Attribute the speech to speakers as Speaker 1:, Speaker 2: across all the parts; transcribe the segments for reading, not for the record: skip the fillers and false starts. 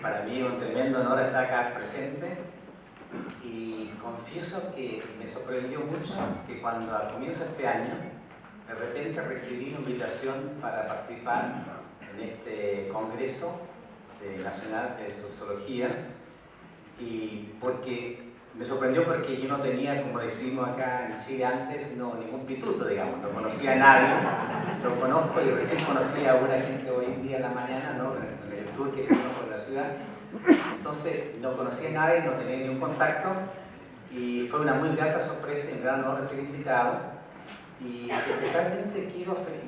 Speaker 1: Para mí es un tremendo honor estar acá presente y confieso que me sorprendió mucho que cuando al comienzo de este año de repente recibí una invitación para participar en este Congreso Nacional de Sociología, y me sorprendió porque yo no tenía, como decimos acá en Chile antes, ningún pituto, digamos, no conocía a nadie, lo conozco y recién conocí a alguna gente hoy en día en la mañana, ¿no? En el tour que tenemos por la ciudad. Entonces no conocía a nadie, no tenía ningún contacto y fue una muy grata sorpresa y un gran honor ser invitado. Y especialmente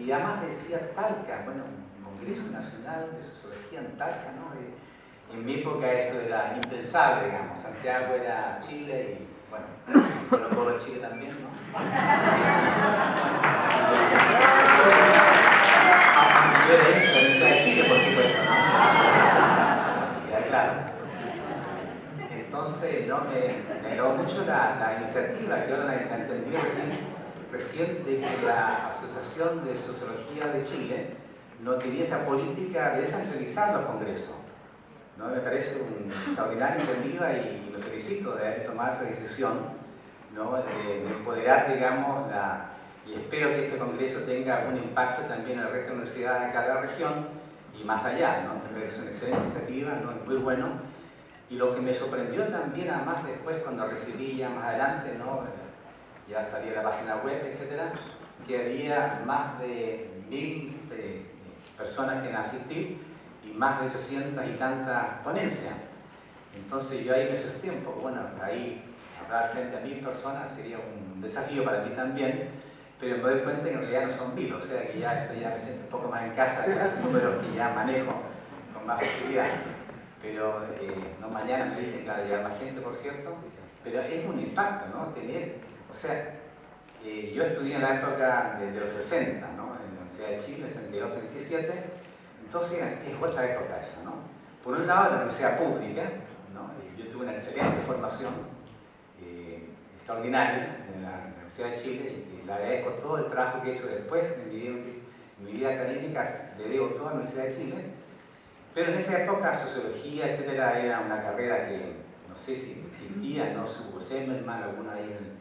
Speaker 1: y además decía Talca, bueno, un Congreso Nacional de Sociología en Talca, ¿no? En mi época eso era impensable, digamos. Santiago era Chile y, bueno, Colo Colo Chile también, ¿no? Aunque yo era hecho la Universidad de Chile, por supuesto, ¿no? Queda claro. Entonces, ¿no? Me agradó mucho la iniciativa, que ahora la entendí recién, de que la Asociación de Sociología de Chile no tenía esa política de descentralizar los congresos. ¿No? Me parece una extraordinaria iniciativa y lo felicito de haber tomado esa decisión, ¿no? de empoderar, digamos, y espero que este congreso tenga algún impacto también en el resto de universidades de cada región y más allá, ¿no? Me parece una excelente iniciativa, ¿no? Es muy bueno. Y lo que me sorprendió también, además, después cuando recibí ya más adelante, ¿no? Ya salía la página web, etcétera, que había más de 1000 personas que iban a asistir y más de 800 y tantas ponencias. Entonces yo ahí me asusté un poco. Bueno, ahí hablar frente a 1000 personas sería un desafío para mí también, pero me doy cuenta que en realidad no son 1000, o sea que ya me siento un poco más en casa con esos números que ya manejo con más facilidad. Pero no, mañana me dicen que va a llegar más gente, por cierto, pero es un impacto, ¿no? O sea, yo estudié en la época de los 60, ¿no? En la Universidad de Chile, 62, 67, entonces es otra época esa, ¿no? Por un lado, la universidad pública, ¿no? Yo tuve una excelente formación, extraordinaria, en la Universidad de Chile, y le agradezco todo el trabajo que he hecho después en mi vida académica, le debo todo a la Universidad de Chile. Pero en esa época, sociología, etcétera, era una carrera que no sé si existía, ¿no? Hugo Semmelmann, alguna ahí en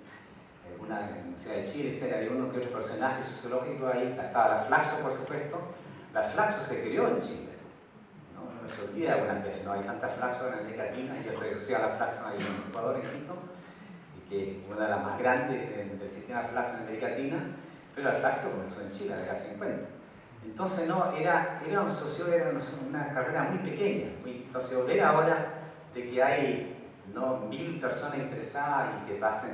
Speaker 1: alguna Universidad de Chile, etcétera, había uno que otro personaje sociológico ahí, estaba la Flaxo, por supuesto. La Flaxo se creó en Chile, ¿no? No se olvida algunas veces, no hay tanta Flaxo en América Latina, y yo estoy asociado a la Flaxo ahí en Ecuador, en Quito, y que es una de las más grandes del sistema Flaxo en América Latina, pero la Flaxo comenzó en Chile, en la década 50. Entonces, no, era un sociólogo, era una carrera muy pequeña. Entonces, ver ahora de que hay, ¿no? 1000 personas interesadas y que pasen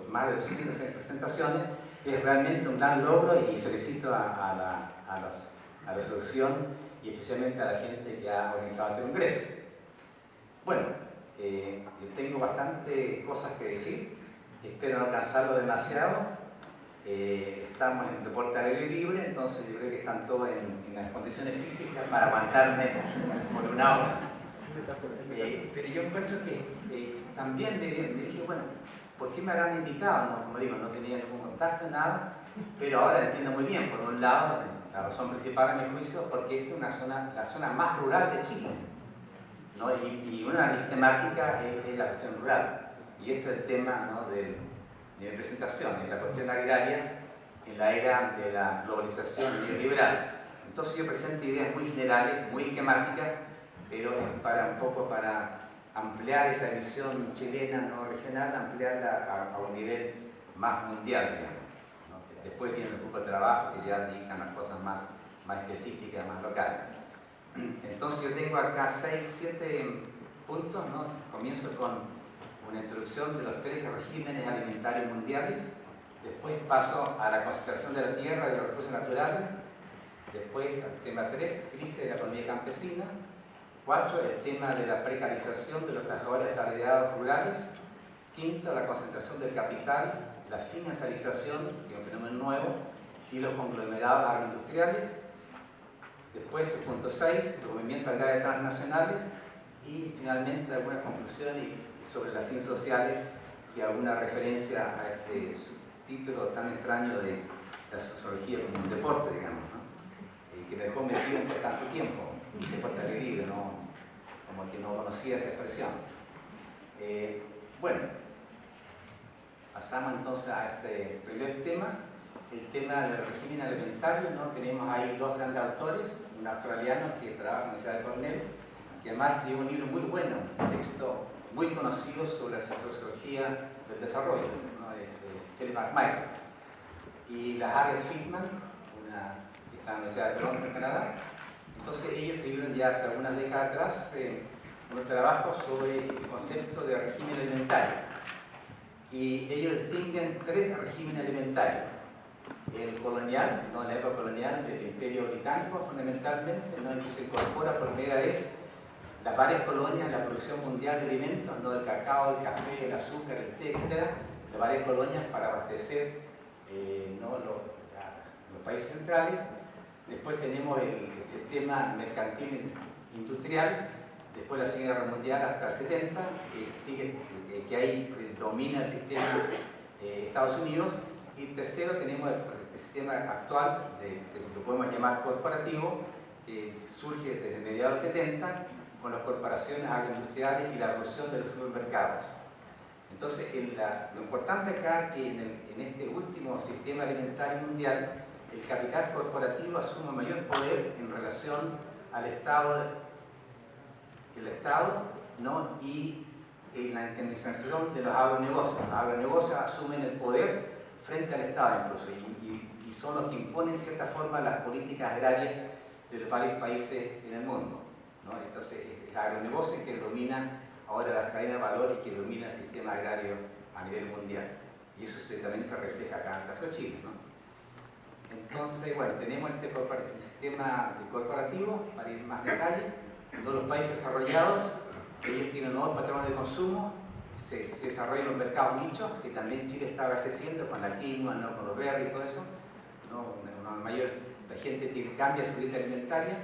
Speaker 1: más de 800 presentaciones, es realmente un gran logro y felicito a la asociación y especialmente a la gente que ha organizado este congreso. Bueno, tengo bastantes cosas que decir, espero no cansarlo demasiado. Estamos en deporte al aire libre, entonces yo creo que están todos en las condiciones físicas para aguantarme por una hora. Pero yo encuentro que también me dije, bueno, ¿por qué me habrán invitado? No, como digo, no tenía ningún contacto, nada, pero ahora entiendo muy bien. Por un lado, la razón principal a mi juicio, porque esta es la zona más rural de Chile, ¿no? Y una de mis temáticas es la cuestión rural, y este es el tema, ¿no? de mi presentación, es la cuestión agraria en la era de la globalización neoliberal. Entonces yo presento ideas muy generales, muy esquemáticas, pero es un poco para ampliar esa visión chilena, no regional, ampliarla a un nivel más mundial, digamos, ¿no? Después viene el grupo de trabajo que ya dedican a cosas más específicas, más locales. Entonces yo tengo acá 6-7 puntos, ¿no? Comienzo con una introducción de los 3 regímenes alimentarios mundiales, después paso a la concentración de la tierra y de los recursos naturales, después al tema 3, crisis de la economía campesina, 4, el tema de la precarización de los trabajadores asalariados rurales, 5, la concentración del capital, la financiarización, que es un fenómeno nuevo, y los conglomerados agroindustriales, después el punto 6, los movimientos agrarios transnacionales, y finalmente algunas conclusiones sobre las ciencias sociales, que hago una referencia a este título tan extraño de la sociología como un deporte, digamos, ¿no? Que me dejó metido por tanto tiempo, un deporte al aire libre, ¿no? como que no conocía esa expresión. Bueno, pasamos entonces a este primer tema, el tema del régimen alimentario, ¿no? Tenemos ahí dos grandes autores, un australiano que trabaja en la Universidad de Cornell, que además escribió un libro muy bueno, un texto muy conocido sobre la sociología del desarrollo, ¿no? Es Philip McMichael. Y la Harriet Friedman, que está en la Universidad de Toronto, en Canadá. Entonces ellos escribieron ya hace algunas décadas atrás unos trabajos sobre el concepto de régimen alimentario. Y ellos distinguen tres regímenes alimentarios. El colonial, no en la época colonial del Imperio Británico fundamentalmente, ¿no? En que se incorpora por primera vez las varias colonias en la producción mundial de alimentos, ¿no? El cacao, el café, el azúcar, el té, etc. Las varias colonias para abastecer ¿no? los países centrales. Después tenemos el sistema mercantil industrial, después la Segunda Guerra Mundial hasta el 70, que ahí domina el sistema Estados Unidos. Y tercero tenemos el sistema actual, que lo podemos llamar corporativo, que surge desde mediados de los 70 con las corporaciones agroindustriales y la evolución de los supermercados. Entonces, lo importante acá es que en este último sistema alimentario mundial, el capital corporativo asume mayor poder en relación al Estado, ¿no? Y en la internacionalización de los agronegocios. Los agronegocios asumen el poder frente al Estado incluso, y son los que imponen en cierta forma las políticas agrarias de los varios países en el mundo, ¿no? Entonces, el agronegocio es que domina ahora las cadenas de valor y que domina el sistema agrario a nivel mundial. Y eso también se refleja acá en el caso de Chile, ¿no? Entonces, bueno, tenemos este sistema corporativo, para ir en más detalle. En todos los países desarrollados, ellos tienen nuevos patrones de consumo, se desarrollan los mercados nichos, que también Chile está abasteciendo con la quinoa, ¿no? Con los berries y todo eso, ¿no? La gente cambia su dieta alimentaria,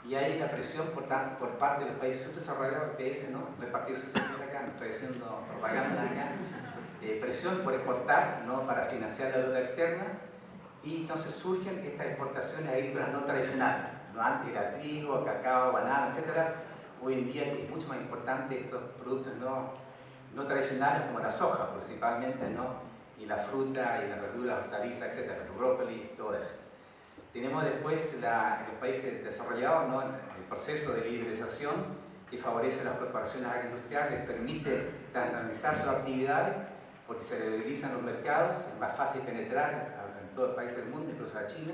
Speaker 1: y hay una presión por parte de los países subdesarrollados, PS, ¿no? Del Partido Socialista acá, no estoy haciendo propaganda acá, presión por exportar, ¿no? Para financiar la deuda externa, y entonces surgen estas exportaciones agrícolas no tradicionales, ¿no? Antes era trigo, cacao, banano, etc. Hoy en día es mucho más importante estos productos no tradicionales como la soja principalmente, ¿no? Y la fruta, y la verdura, las hortalizas, etc., el brócoli, todo eso. Tenemos después en los países desarrollados, ¿no? El proceso de liberalización que favorece a las corporaciones agroindustriales, les permite transformar sus actividades porque se liberalizan los mercados, es más fácil penetrar en todo el país del mundo, incluso a China.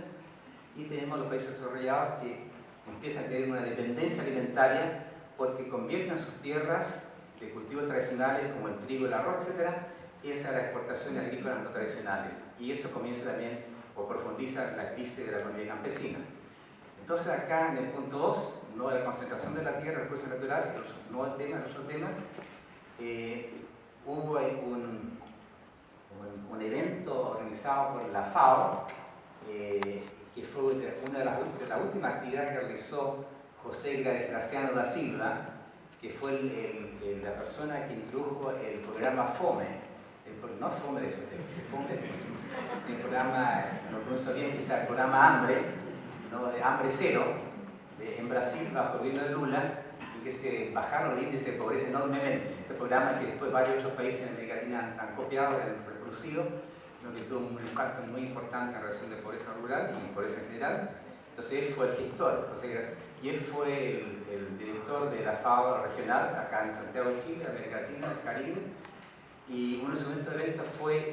Speaker 1: Y tenemos los países desarrollados que empiezan a tener una dependencia alimentaria porque convierten sus tierras de cultivos tradicionales como el trigo, el arroz, etc., esas las exportaciones agrícolas no tradicionales. Y eso comienza también o profundiza la crisis de la economía campesina. Entonces acá en el punto 2, ¿no? La concentración de la tierra, recursos naturales, el otro tema, hubo un evento organizado por la FAO, que fue una de las últimas actividades que realizó José Graciano da Silva, que fue la persona que introdujo el programa FOME, no FOME de FOME, sino el programa, no lo pronuncio bien, quizás el programa Hambre, ¿no? De Hambre Cero, en Brasil, bajo el gobierno de Lula, y que se bajaron los índices de pobreza enormemente. Este programa que después varios otros países de América Latina han copiado, han reproducido, lo que tuvo un impacto muy importante en relación de pobreza rural y pobreza en general. Entonces él fue el gestor, y él fue el director de la FAO regional, acá en Santiago de Chile, América Latina, el Caribe, y uno de sus eventos fue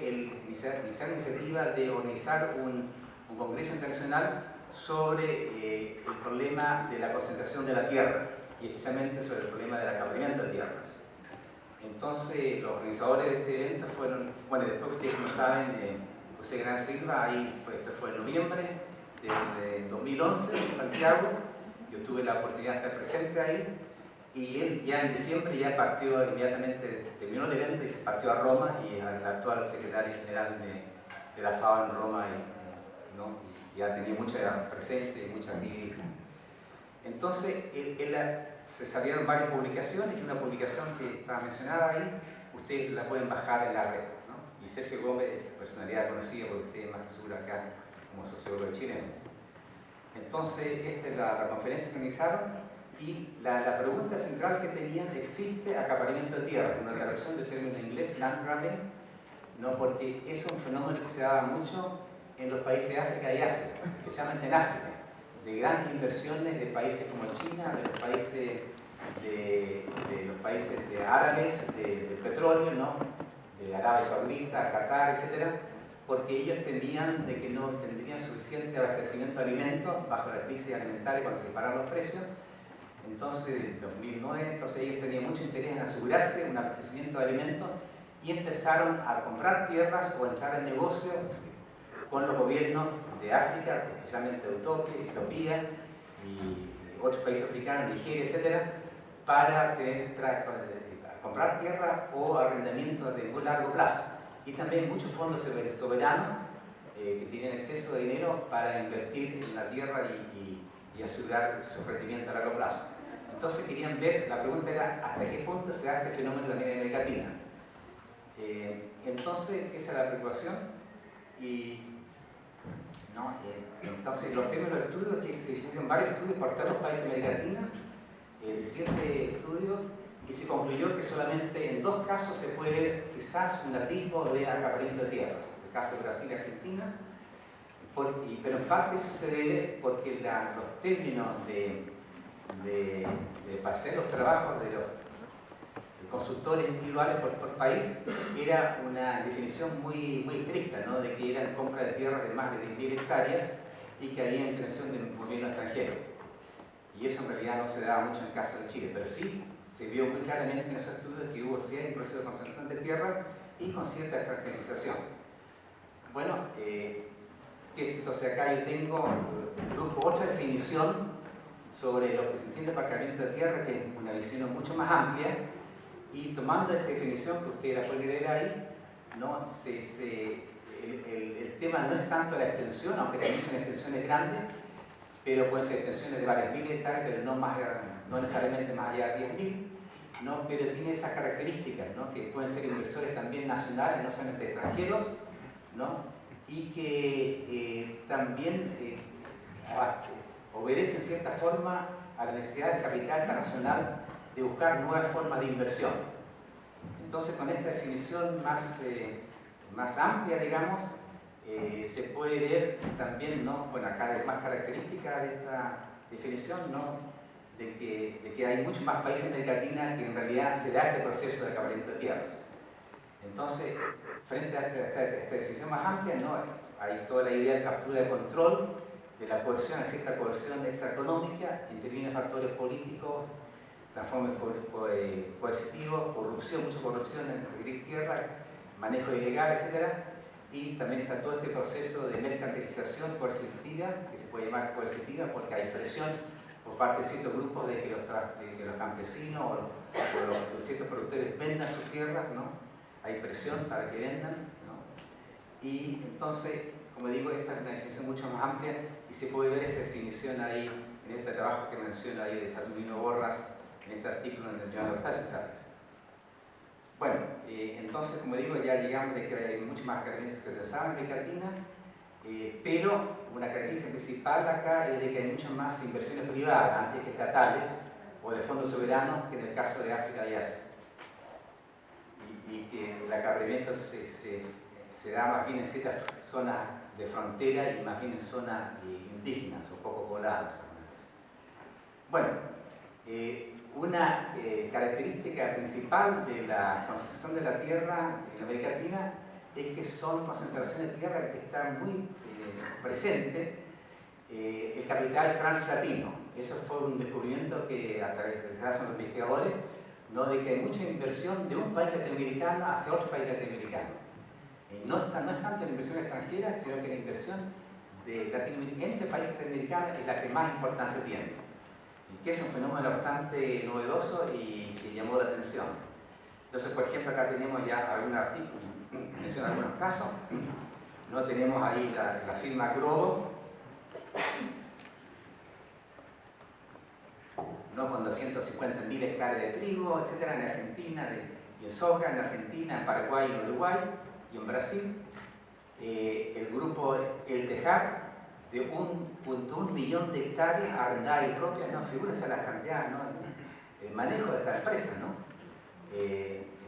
Speaker 1: iniciar la iniciativa de organizar un congreso internacional sobre el problema de la concentración de la tierra, y especialmente sobre el problema del acaparamiento de tierras. Entonces los organizadores de este evento fueron, bueno, después ustedes como saben, José Gran Silva, esto fue en noviembre de 2011 en Santiago. Yo tuve la oportunidad de estar presente ahí, y él ya en diciembre ya partió inmediatamente, terminó el evento y se partió a Roma, y al actual secretario general de la FAO en Roma, ¿no? Y ya tenía mucha presencia y mucha actividad. Entonces se salieron varias publicaciones, y una publicación que estaba mencionada ahí, ustedes la pueden bajar en la red, ¿no? Y Sergio Gómez, personalidad conocida por ustedes más que seguro acá como sociólogo chileno. Entonces, esta es la conferencia que organizaron. Y la pregunta central que tenían, ¿existe acaparamiento de tierra? Una traducción del término en inglés, land grabbing, ¿no? Porque es un fenómeno que se daba mucho en los países de África y Asia, especialmente en África, de grandes inversiones de países como China, de los países de árabes, de petróleo, ¿no? De Arabia Saudita, Qatar, etc., porque ellos temían de que no tendrían suficiente abastecimiento de alimentos bajo la crisis alimentaria cuando se dispararon los precios. Entonces, en 2009, ellos tenían mucho interés en asegurarse un abastecimiento de alimentos y empezaron a comprar tierras o entrar en negocio con los gobiernos de África, especialmente de Etiopía y otros países africanos, Nigeria, etc., para comprar tierra o arrendamiento de muy largo plazo. Y también muchos fondos soberanos que tienen exceso de dinero para invertir en la tierra y asegurar su rendimiento a largo plazo. Entonces querían ver, la pregunta era hasta qué punto se da este fenómeno también en América Latina. Entonces esa es la preocupación. Entonces los términos de estudio, que se hicieron varios estudios por todos los países de América Latina, de 7 estudios, y se concluyó que solamente en 2 casos se puede ver quizás un atisbo de acaparamiento de tierras, el caso de Brasil y Argentina, pero en parte eso se debe porque los términos para hacer los trabajos de los consultores individuales por país era una definición muy estricta, ¿no? De que eran compra de tierras de más de 10.000 hectáreas y que había intervención del gobierno extranjero. Y eso en realidad no se daba mucho en el caso de Chile, pero sí se vio muy claramente en esos estudios que hubo cierto proceso de concentración de tierras y con cierta extranjerización. Bueno, entonces acá yo tengo otra definición sobre lo que se entiende por acaparamiento de tierra, que es una visión mucho más amplia, y tomando esta definición que ustedes la pueden leer ahí, ¿no? El tema no es tanto la extensión, aunque también son extensiones grandes, pero pueden ser extensiones de varias mil hectáreas, pero no necesariamente más allá de 10.000, ¿no? Pero tiene esas características, ¿no? Que pueden ser inversores también nacionales, no solamente extranjeros, ¿no? Y que también obedecen en cierta forma a la necesidad del capital internacional de buscar nuevas formas de inversión. Entonces, con esta definición más amplia, digamos, se puede ver también, ¿no? Bueno, acá hay más características de esta definición, ¿no? De que hay muchos más países en América Latina que en realidad se da este proceso de acaparamiento de tierras. Entonces, frente a esta definición más amplia, ¿no? Hay toda la idea de captura de control, de la coerción, hay cierta coerción extraeconómica, intervienen factores políticos, transformes coercitivos, mucha corrupción en requerir tierra, manejo ilegal, etc. Y también está todo este proceso de mercantilización coercitiva, que se puede llamar coercitiva porque hay presión por parte de ciertos grupos de que los campesinos o los ciertos productores vendan sus tierras, ¿no? Hay presión para que vendan, ¿no? Y entonces, como digo, esta es una definición mucho más amplia y se puede ver esta definición ahí, en este trabajo que menciona ahí de Saturnino Borras, en este artículo en el Journal of Pesticides. Bueno, entonces, como digo, ya llegamos de que hay muchas más características que pensaban en América Latina, pero una característica principal acá es de que hay muchas más inversiones privadas antes que estatales o de fondos soberanos que en el caso de África y Asia. Y que el acaparamiento se da más bien en ciertas zonas de frontera y más bien en zonas indígenas o poco pobladas. Bueno, una característica principal de la concentración de la tierra en América Latina es que son concentraciones de tierra que están muy presentes el capital translatino. Eso fue un descubrimiento que a través de los investigadores, ¿no? De que hay mucha inversión de un país latinoamericano hacia otro país latinoamericano. No es tanto la inversión extranjera, sino que la inversión de Latinoamérica entre países latinoamericanos es la que más importancia tiene. Y que es un fenómeno bastante novedoso y que llamó la atención. Entonces, por ejemplo, acá tenemos ya algún artículo, menciona algunos casos. No tenemos ahí la firma Grobo, ¿no? Con 250.000 hectáreas de trigo, etc. en Argentina, y en soja en Argentina, en Paraguay, en Uruguay y en Brasil. El grupo El Tejar, de 1.1 millón de hectáreas arrendadas y propias, no figúrense las cantidades, ¿no? El manejo de esta empresa, ¿no?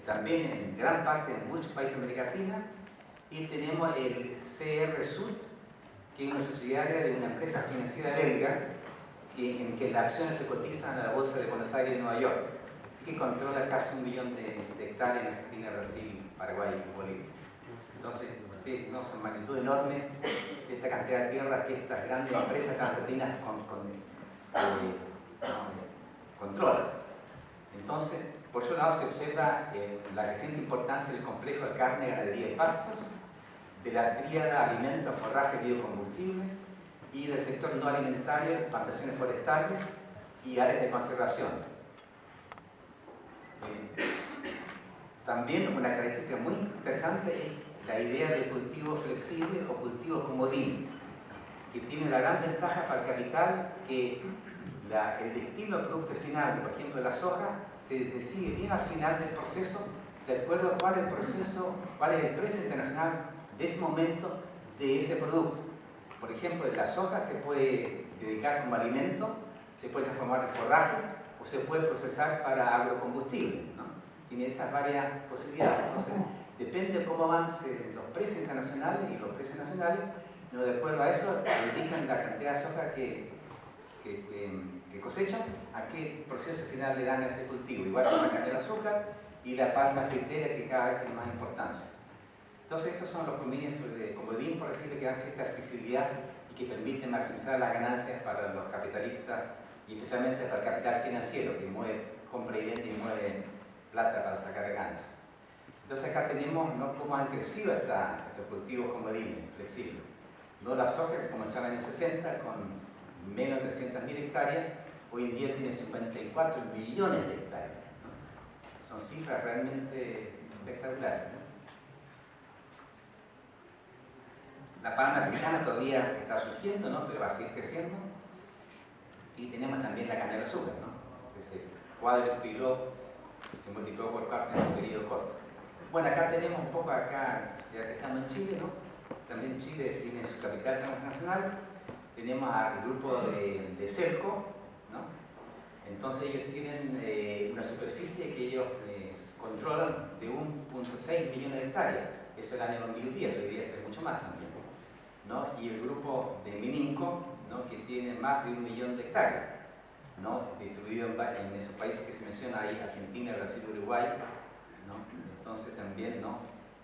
Speaker 1: También en gran parte en muchos países de América Latina, y tenemos el CR Sud, que es una subsidiaria de una empresa financiera belga, en que las acciones se cotizan a la bolsa de Buenos Aires y Nueva York, que controla casi 1 millón de hectáreas en Argentina, Brasil, Paraguay y Bolivia. Entonces, ustedes no son magnitud enorme de esta cantidad de tierras que estas grandes empresas argentinas controlan. Entonces, por otro lado, se observa la creciente importancia del complejo de carne, ganadería y pastos, de la tríada alimentos, forraje y biocombustible, y del sector no alimentario, plantaciones forestales y áreas de conservación. También una característica muy interesante es la idea de cultivo flexible o cultivo comodín, que tiene la gran ventaja para el capital que el destino del producto final, por ejemplo la soja, se decide bien al final del proceso, de acuerdo a cuál es el precio internacional de ese momento de ese producto. Por ejemplo, la soja se puede dedicar como alimento, se puede transformar en forraje o se puede procesar para agrocombustible, ¿no? Tiene esas varias posibilidades. Entonces, depende de cómo avancen los precios internacionales y los precios nacionales, ¿no? De acuerdo a eso, dedican la cantidad de soja que cosechan a qué proceso final le dan a ese cultivo. Igual que la caña de azúcar y la palma aceitera, que cada vez tiene más importancia. Entonces, estos son los convenios de comodín, por decirle, que dan cierta flexibilidad y que permiten maximizar las ganancias para los capitalistas y especialmente para el capital financiero, que compra y vende y mueve plata para sacar ganancias. Entonces, acá tenemos, ¿no?, cómo han crecido estos cultivos comodines flexibles. No la soja, que comenzó en el año 60 con menos de 300.000 hectáreas, hoy en día tiene 54 millones de hectáreas, ¿no? Son cifras realmente espectaculares, ¿no? La palma africana todavía está surgiendo, ¿no?, pero va a seguir creciendo. Y tenemos también la caña de azúcar, ¿no?, que se cuadruplicó, se multiplicó por 4 en un periodo corto. Bueno, acá tenemos un poco, ya que estamos en Chile, ¿no?, también Chile tiene su capital transnacional. Tenemos al grupo de Celco, ¿no? Entonces ellos tienen una superficie que ellos controlan de 1.6 millones de hectáreas. Eso es el año 2010, hoy día es mucho más también, ¿no? Y el grupo de Mininco, ¿no?, que tiene más de 1 millón de hectáreas, ¿no?, distribuido en esos países que se mencionan ahí, Argentina, Brasil, Uruguay, ¿no? Entonces también, ¿no?,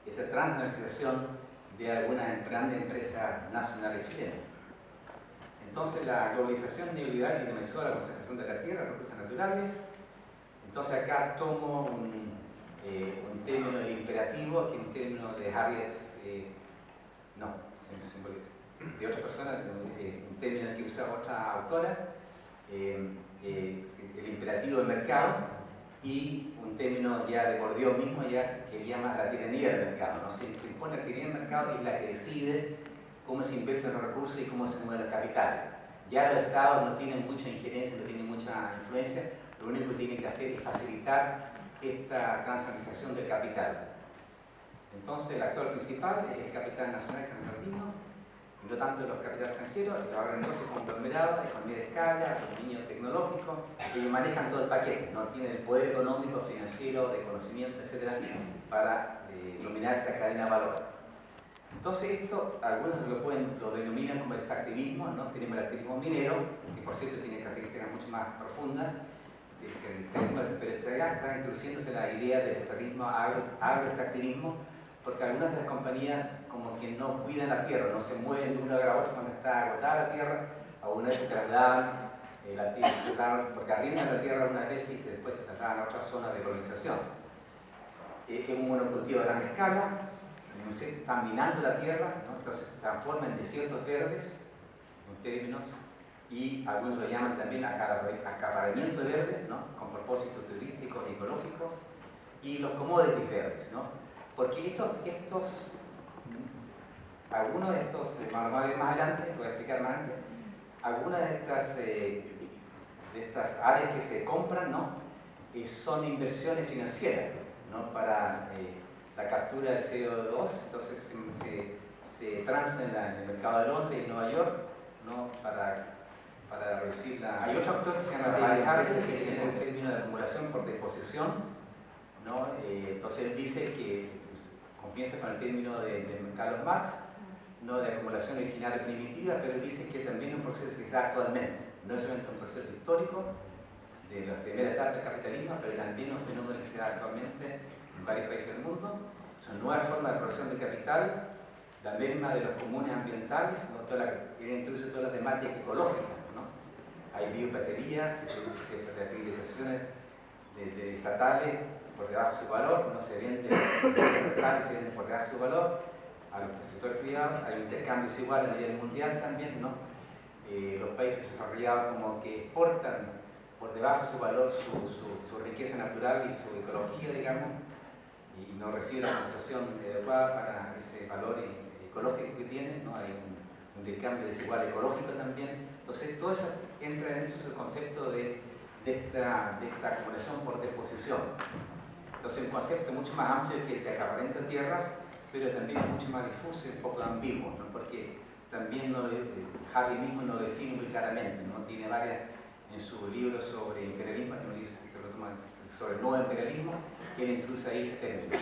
Speaker 1: esa transnacionalización de algunas grandes empresas nacionales chilenas. Entonces la globalización neoliberal dinamizó la concentración de la tierra, recursos naturales. Entonces acá tomo un término del imperativo, que es un término de Harriet, de otra persona, un término que usa otra autora, el imperativo del mercado, y un término ya de Bourdieu mismo, ya que llama la tiranía del mercado, ¿no? Se impone la tiranía del mercado, y es la que decide cómo se invierten los recursos y cómo se mueven los capitales. Ya los estados no tienen mucha injerencia, no tienen mucha influencia, lo único que tienen que hacer es facilitar esta transnacionalización del capital. Entonces el actor principal es el capital nacional translatino, y no tanto los capitales extranjeros, los agronegocios conglomerados, economía de escala, dominio tecnológico, ellos manejan todo el paquete, no tienen el poder económico, financiero, de conocimiento, etc., para dominar esta cadena de valor. Entonces esto, algunos lo denominan como extractivismo, ¿no? Tenemos el extractivismo minero, que por cierto tiene características mucho más profundas, pero está introduciéndose la idea del extractivismo, agroextractivismo, porque algunas de las compañías como que no cuidan la tierra, no se mueven de un lugar a otro cuando está agotada la tierra, algunas veces se trasladan la tierra, porque arriendan la tierra algunas veces y después se trasladan a otras zonas de colonización. Es un monocultivo de gran escala, están minando la tierra, ¿no? Entonces se transforma en desiertos verdes, en términos, y algunos lo llaman también acaparamiento de verdes, ¿no?, con propósitos turísticos y ecológicos, y los commodities verdes, ¿no? Porque algunos de estos, más adelante, lo voy a explicar más adelante, algunas de estas áreas que se compran, ¿no?, son inversiones financieras, ¿no?, para la captura de CO2. Entonces se transa en el mercado de Londres y Nueva York, ¿no? para reducir la... Hay otro actor que se llama David Harrison, que tiene el término de acumulación por disposición, ¿no? Entonces él dice que comienza con el término de Carlos Marx, ¿no? De acumulación original y primitiva, pero él dice que también es un proceso que se da actualmente, no es solamente un proceso histórico de la primera etapa del capitalismo, pero también un fenómeno que se da actualmente en varios países del mundo. Son nuevas formas de producción de capital, la merma de los comunes ambientales, ¿no? Introduce toda la temática ecológica, ¿no? Hay biobaterías, privatizaciones de estatales por debajo de su valor, no se venden estatales, se venden por debajo de su valor a los sectores privados. Hay un intercambio desigual a nivel mundial también, ¿no? Los países desarrollados como que exportan por debajo de su valor su riqueza natural y su ecología, digamos, y no reciben la compensación adecuada para ese valor ecológico que tienen, ¿no? Hay un intercambio desigual ecológico también. Entonces todo eso entra dentro del concepto de esta acumulación por disposición. Entonces un concepto mucho más amplio que el de acaparamiento de tierras, pero también es mucho más difuso y un poco ambiguo, ¿no? Porque también Harry mismo no lo define muy claramente, ¿no? Tiene varias en su libro sobre imperialismo, que se lo toma sobre el nuevo imperialismo, que él introduce ahí ese término.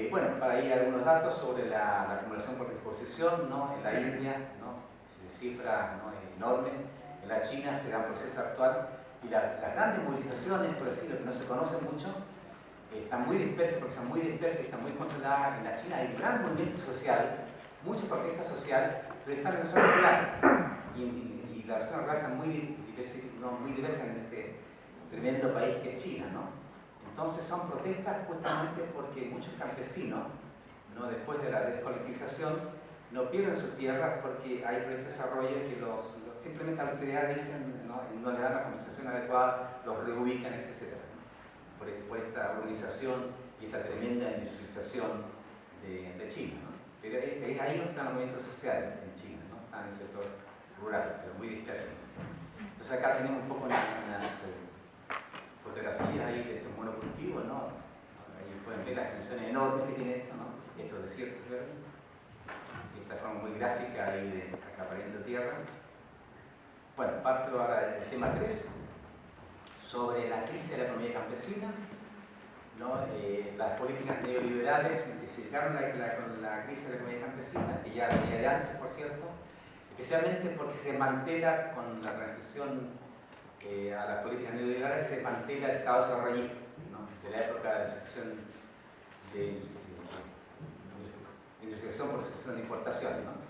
Speaker 1: Bueno, para ahí algunos datos sobre la acumulación por disposición, ¿no? En la India, ¿no? Cifras, ¿no? Enormes. En la China se da un proceso actual y las grandes movilizaciones, por decirlo, que no se conocen mucho, están muy dispersas porque son muy dispersas y están muy controladas. En la China hay un gran movimiento social, mucha protesta social, pero está en la zona rural. Y la zona rural está muy diversa en este tremendo país que es China, ¿no? Entonces son protestas justamente porque muchos campesinos, ¿no? Después de la descolectivización, no pierden sus tierras porque hay proyectos de desarrollo que simplemente a la autoridad dicen, no le dan la compensación adecuada, los reubican, etc. Por esta organización y esta tremenda industrialización de China, ¿no? Pero es ahí donde están los movimientos sociales en China, ¿no? Están en el sector rural, pero muy disperso. Entonces acá tenemos un poco unas fotografías ahí de estos monocultivos, ¿no? Ahí pueden ver las dimensiones enormes que tiene esto, ¿no? Estos desiertos, ¿verdad? Esta forma muy gráfica ahí de acaparamiento de tierra. Bueno, parto ahora del tema 3, sobre la crisis de la economía campesina, ¿no? Las políticas neoliberales intensificaron la crisis de la economía campesina, que ya venía de antes, por cierto, especialmente porque se mantela con la transición a las políticas neoliberales, se mantela el Estado desarrollista, ¿no? De la época de la sustitución de industrialización por sustitución de importación, ¿no?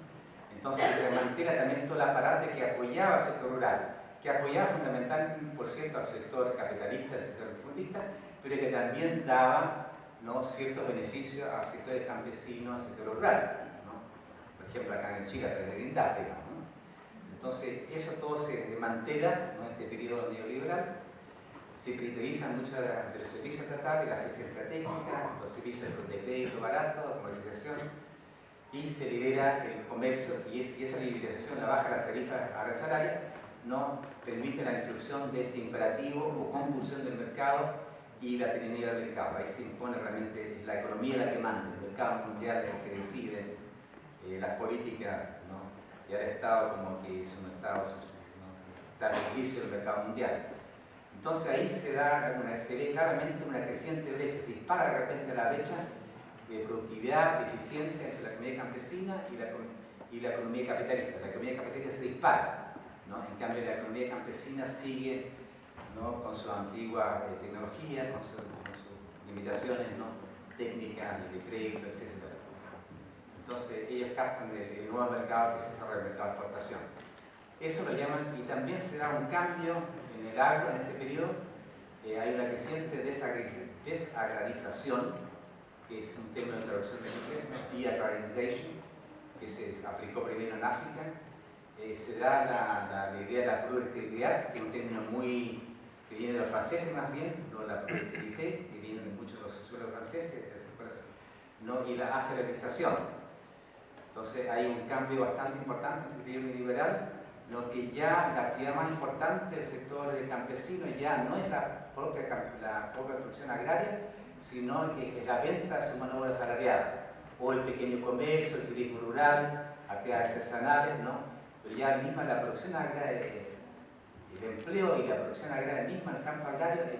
Speaker 1: Entonces se mantela también todo el aparato que apoyaba al sector rural, que apoyaba fundamentalmente, por cierto, al sector capitalista, al sector latifundista, pero que también daba, ¿no? Ciertos beneficios a sectores campesinos, al sector rural, ¿no? Por ejemplo, acá en Chile a través de Grindad, digamos, ¿no? Entonces, eso todo se desmantela, ¿no? En este periodo neoliberal. Se privatizan muchos de los servicios estatales, la asistencia estratégica, los servicios de crédito barato, comercialización, y se libera el comercio, y esa liberalización, la baja de las tarifas arancelarias, no permite la introducción de este imperativo o compulsión del mercado y la tiranía del mercado. Ahí se impone realmente, es la economía la que manda, el mercado mundial es el que decide las políticas, ¿no? Y el Estado como que es un Estado, ¿no? Que está al servicio del mercado mundial. Entonces ahí se ve claramente una creciente brecha, se dispara de repente la brecha de productividad, de eficiencia entre la economía campesina y la economía capitalista. La economía capitalista se dispara, ¿no? En cambio la economía campesina sigue, ¿no? Con su antigua tecnología, con sus limitaciones, ¿no? Técnicas y de crédito, etc. Entonces ellos captan el nuevo mercado que se desarrolla, el mercado de exportación. Eso lo llaman, y también se da un cambio en el agro en este periodo. Hay una creciente desagrarización, que es un término de traducción del inglés, de-agrarization, que se aplicó primero en África. Se da la idea de la productividad, que es un término que viene de los franceses más bien, no la productividad, que viene de muchos de los sociólogos franceses, ¿no? Y la acelerización. Entonces hay un cambio bastante importante en el periodo neoliberal, lo que ya la actividad más importante del sector campesino ya no es la propia producción agraria, sino que es la venta de su mano de obra asalariada, o el pequeño comercio, el turismo rural, actividades artesanales, ¿no? Pero ya misma la producción agraria, el empleo y la producción agraria misma en el campo agrario es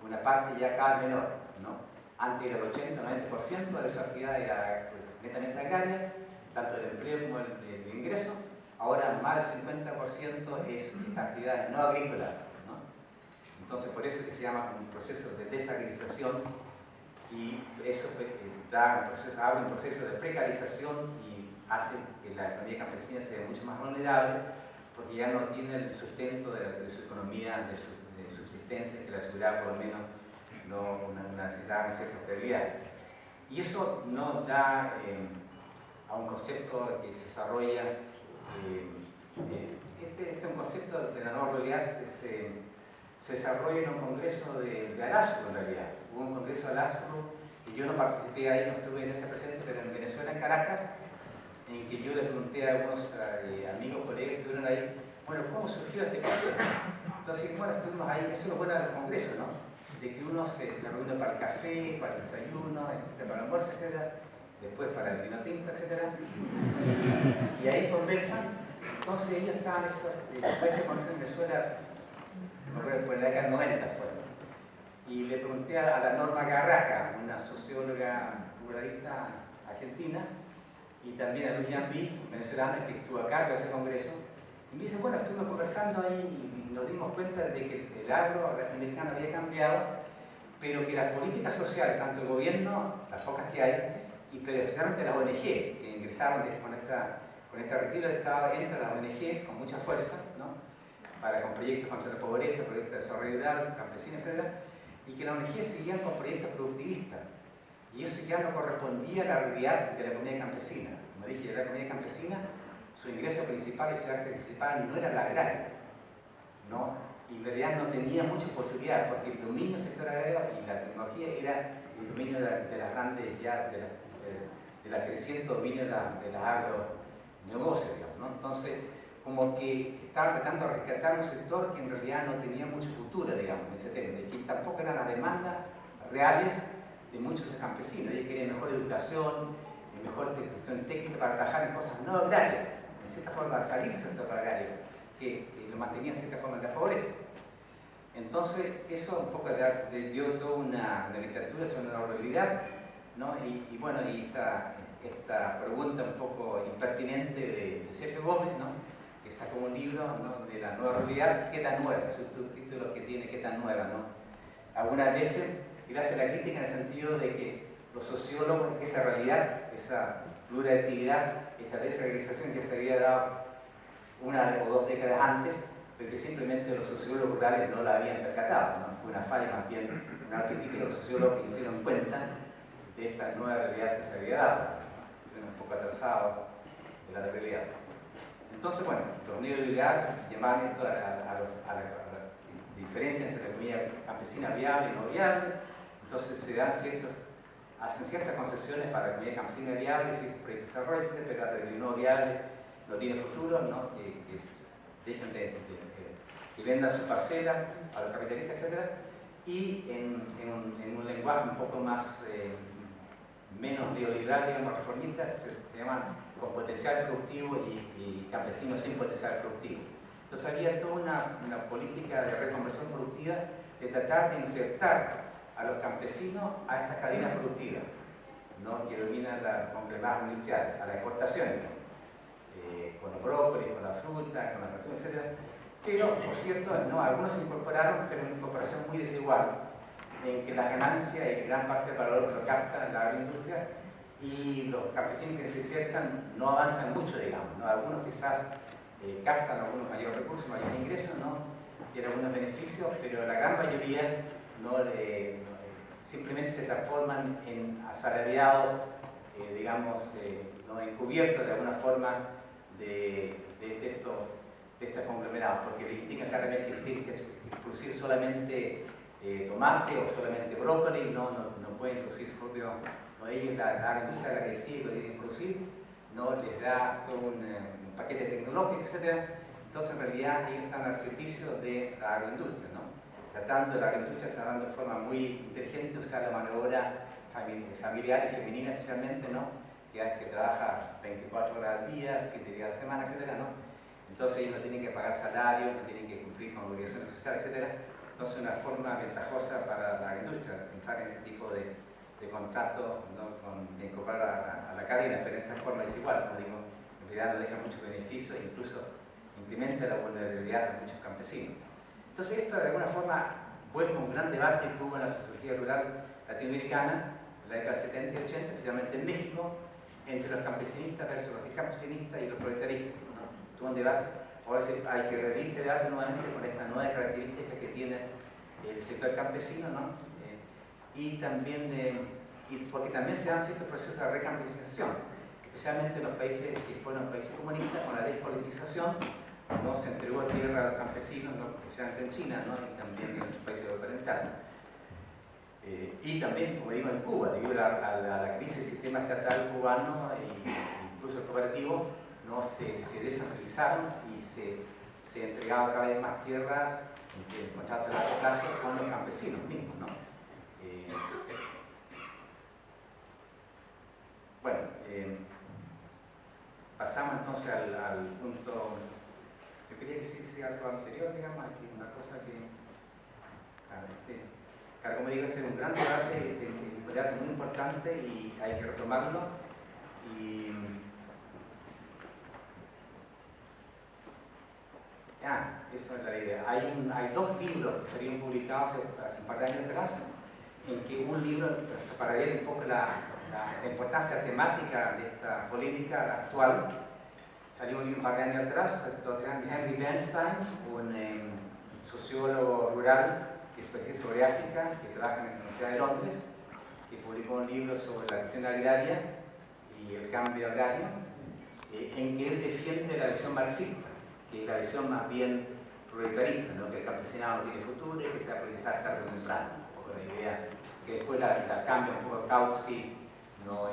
Speaker 1: una parte ya cada vez menor, ¿no? Antes era el 80-90% de esa actividad era netamente agraria, tanto el empleo como el ingreso. Ahora más del 50% es esta actividad no agrícola, ¿no? Entonces por eso es que se llama un proceso de desagrarización, y eso abre un proceso de precarización y hace que la economía campesina sea mucho más vulnerable, porque ya no tiene el sustento de su economía, de subsistencia, que le aseguraba por lo menos necesitaba una cierta estabilidad. Y eso nos da a un concepto que se desarrolla, este es un concepto de la nueva realidad, se desarrolla en un congreso de Alasco en realidad. Hubo un congreso de Alasco, que yo no participé ahí, no estuve en ese presente, pero en Venezuela, en Caracas, en que yo le pregunté a algunos amigos, colegas que estuvieron ahí, bueno, ¿cómo surgió este concepto? Entonces, bueno, estuvimos ahí, eso es lo bueno de los congresos, ¿no? De que uno se reúne para el café, para el desayuno, etcétera, para el almuerzo, etcétera, después para el vino tinto, etcétera, y ahí conversan. Entonces ellos estaban, después se conoció en Venezuela, me acuerdo, por la década del 90 fue. Y le pregunté a la Norma Garraca, una socióloga ruralista argentina, y también a Luis Yambí, venezolano, que estuvo a cargo de ese congreso, y me dice, bueno, estuvimos conversando ahí y nos dimos cuenta de que el agro latinoamericano había cambiado, pero que las políticas sociales, tanto el gobierno, las pocas que hay, pero especialmente las ONG, que ingresaron con esta retiro del Estado, entran las ONGs con mucha fuerza, ¿no? Con proyectos contra la pobreza, proyectos de desarrollo rural, campesinos, etc. Y que las ONG seguían con proyectos productivistas. Y eso ya no correspondía a la realidad de la economía campesina. Como dije, la economía campesina, su ingreso principal y su actividad principal no era la agraria, ¿no? Y en realidad no tenía muchas posibilidades, porque el dominio del sector agrario y la tecnología era el dominio de las grandes, de la creciente dominio de la agronegocios, digamos, ¿no? Entonces, como que estaban tratando de rescatar un sector que en realidad no tenía mucho futuro, digamos, en ese tema, y que tampoco eran las demandas reales de muchos campesinos. Ellos querían mejor educación, mejor cuestión técnica para trabajar en cosas no agrarias, en cierta forma salirse del sector agrario, que lo mantenía en cierta forma en la pobreza. Entonces, eso un poco dio toda una literatura sobre la ruralidad, ¿no? Y bueno, y esta pregunta un poco impertinente de Sergio Gómez, ¿no? Que sacó un libro, ¿no? De la nueva realidad, ¿qué tan nueva? Es un título que tiene, ¿qué tan nueva? ¿No? Algunas veces él hace la crítica en el sentido de que los sociólogos, esa realidad, esa pluralidad, esta desrealización que se había dado 1 o 2 décadas antes, pero que simplemente los sociólogos rurales no la habían percatado, ¿no? Fue una falla, más bien una autocrítica de los sociólogos que no se dieron cuenta de esta nueva realidad que se había dado. Estuvieron un poco atrasados de la realidad. Entonces, bueno, los neoliberales llamaban esto a la diferencia entre la economía campesina viable y no viable. Entonces se dan hacen ciertas concesiones para la economía campesina viable, ciertos proyectos de desarrollo, etc., pero la economía no viable no tiene futuro, ¿no? Dejen que vendan su parcela a los capitalistas, etc. Y en un lenguaje un poco más menos neoliberal, digamos, reformista, se llaman con potencial productivo y campesinos sin potencial productivo. Entonces había toda una política de reconversión productiva, de tratar de insertar a los campesinos a estas cadenas productivas, ¿no? Que dominan la complementación industrial, a la exportación, ¿no? Con los brócolis, con la fruta, con las verduras, etc. Pero, por cierto, no, algunos se incorporaron, pero en una incorporación muy desigual, en que la ganancia y gran parte del valor lo capta la agroindustria, y los campesinos que se insertan no avanzan mucho, digamos, ¿no? Algunos quizás captan algunos mayores recursos, mayores ingresos, ¿no? Tienen algunos beneficios, pero la gran mayoría simplemente se transforman en asalariados, digamos, ¿no? Encubiertos de alguna forma de estos conglomerados, porque les indican claramente que tienen que producir solamente tomate o solamente brócoli, no pueden producir su propio, no, ellos, la industria de la que sí lo tienen que producir, no les da todo un paquete tecnológico, etc. Entonces, en realidad, ellos están al servicio de la agroindustria, ¿no? La agroindustria está dando de forma muy inteligente usar la mano de obra familiar y femenina, especialmente, ¿no? que trabaja 24 horas al día, 7 días a la semana, etc., ¿no? Entonces ellos no tienen que pagar salario, no tienen que cumplir con obligaciones sociales, etc. Entonces una forma ventajosa para la industria entrar en este tipo de contratos, ¿no? De incorporar a la cadena, pero en esta forma desigual, como digo, en realidad no deja muchos beneficios e incluso incrementa la vulnerabilidad de muchos campesinos. Entonces esto de alguna forma vuelve un gran debate que hubo en la sociología rural latinoamericana en la década de 70 y 80, especialmente en México, entre los campesinistas versus los campesinistas y los proletarianos, ¿no? Tuvo un debate. Ahora hay que revivir este debate nuevamente con esta nueva característica que tiene el sector campesino, ¿no? Y también, porque también se dan ciertos procesos de recampesinización, especialmente en los países que fueron países comunistas, con la despolitización, no se entregó tierra a los campesinos, ¿no? Especialmente en China, ¿no? Y también en otros países orientales. Y también, como digo, en Cuba, debido a la crisis del sistema estatal cubano e incluso el cooperativo, ¿no? se descentralizaron y se entregaban cada vez más tierras en contratos de largo plazo con los campesinos mismos, ¿no? Bueno, pasamos entonces al punto. Yo quería decir algo anterior, digamos, aquí una cosa que, claro, como digo, este es un gran debate, es un debate muy importante y hay que retomarlo. Y, eso es la idea. Hay dos libros que salieron publicados hace un par de años atrás, en que un libro, para ver un poco la importancia temática de esta polémica actual, salió un libro un par de años atrás, de Henry Bernstein, un sociólogo rural que es especialista sobre África, que trabaja en la Universidad de Londres, que publicó un libro sobre la cuestión agraria y el cambio agrario, en que él defiende la visión marxista, que es la visión más bien proletarista, ¿no? Que el campesinado no tiene futuro y que se va a progresar tarde o temprano. Un poco la idea que después la cambia un poco Kautsky, ¿no?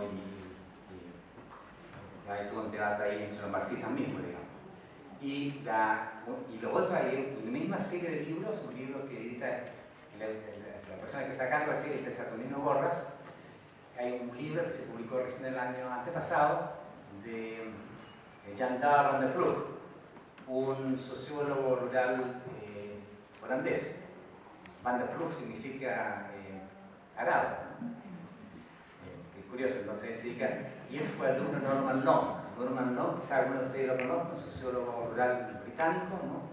Speaker 1: Hay todo un debate ahí entre los marxistas mismos, digamos. Y lo otro, hay una misma serie de libros, un libro que edita la persona que está a cargo de la serie, que es Saturnino Borras. Hay un libro que se publicó recién el año antepasado de Jan Douwe van der Ploeg, un sociólogo rural holandés. Van der Ploeg significa arado, que es curioso, entonces y él fue alumno de Norman Long. Norman Long, quizás algunos de ustedes lo conozcan, un sociólogo rural británico, ¿no?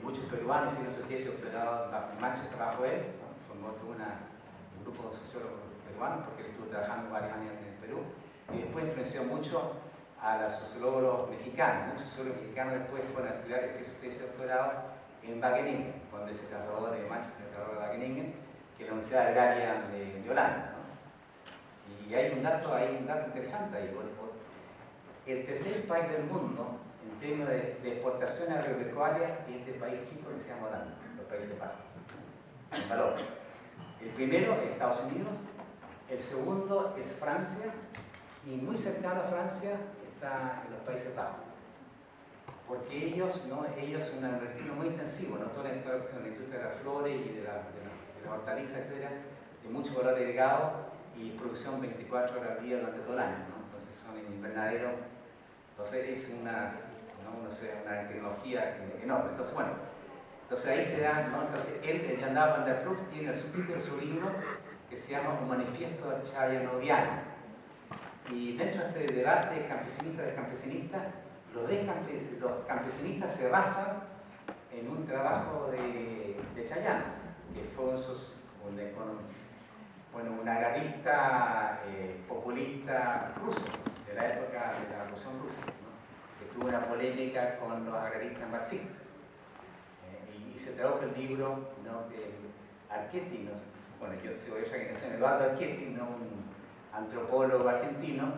Speaker 1: Muchos peruanos hicieron su tesis doctorado en Manchester bajo él, ¿no? Formó todo un grupo de sociólogos peruanos porque él estuvo trabajando varios años en el Perú y después influenció mucho a los sociólogos mexicanos. Muchos sociólogos mexicanos después fueron a estudiar y hacer su tesis de doctorado en Wageningen, cuando se trasladó de Manchester, se trasladó a Wageningen, que es la Universidad Agraria de Holanda, ¿no? Y hay un dato interesante ahí. El tercer país del mundo en términos de exportaciones agropecuarias es este país chico que se llama Holanda, los Países Bajos, en valor. El primero es Estados Unidos, el segundo es Francia y muy cercano a Francia está en los Países Bajos. Porque ellos son un agricultor muy intensivo, ¿no? Toda la industria de las flores y de la hortaliza, etc., de mucho valor agregado y producción 24 horas al día durante todo el año, ¿no? Entonces son en invernadero, entonces es una tecnología enorme. Entonces, bueno, ahí se da, ¿no? Entonces el Jan Douwe van der Ploeg tiene el subtítulo de su libro que se llama Un manifiesto chayanoviano. Y dentro de este debate campesinista-descampesinista, los campesinistas se basan en un trabajo de Chayán, que fue un agrarista populista ruso, de la época de la Revolución Rusa, ¿no? Que tuvo una polémica con los agraristas marxistas. Y se tradujo el libro, ¿no? De Archetti, ¿no? Bueno, yo soy de esa generación, Eduardo Archetti, ¿no? Un antropólogo argentino,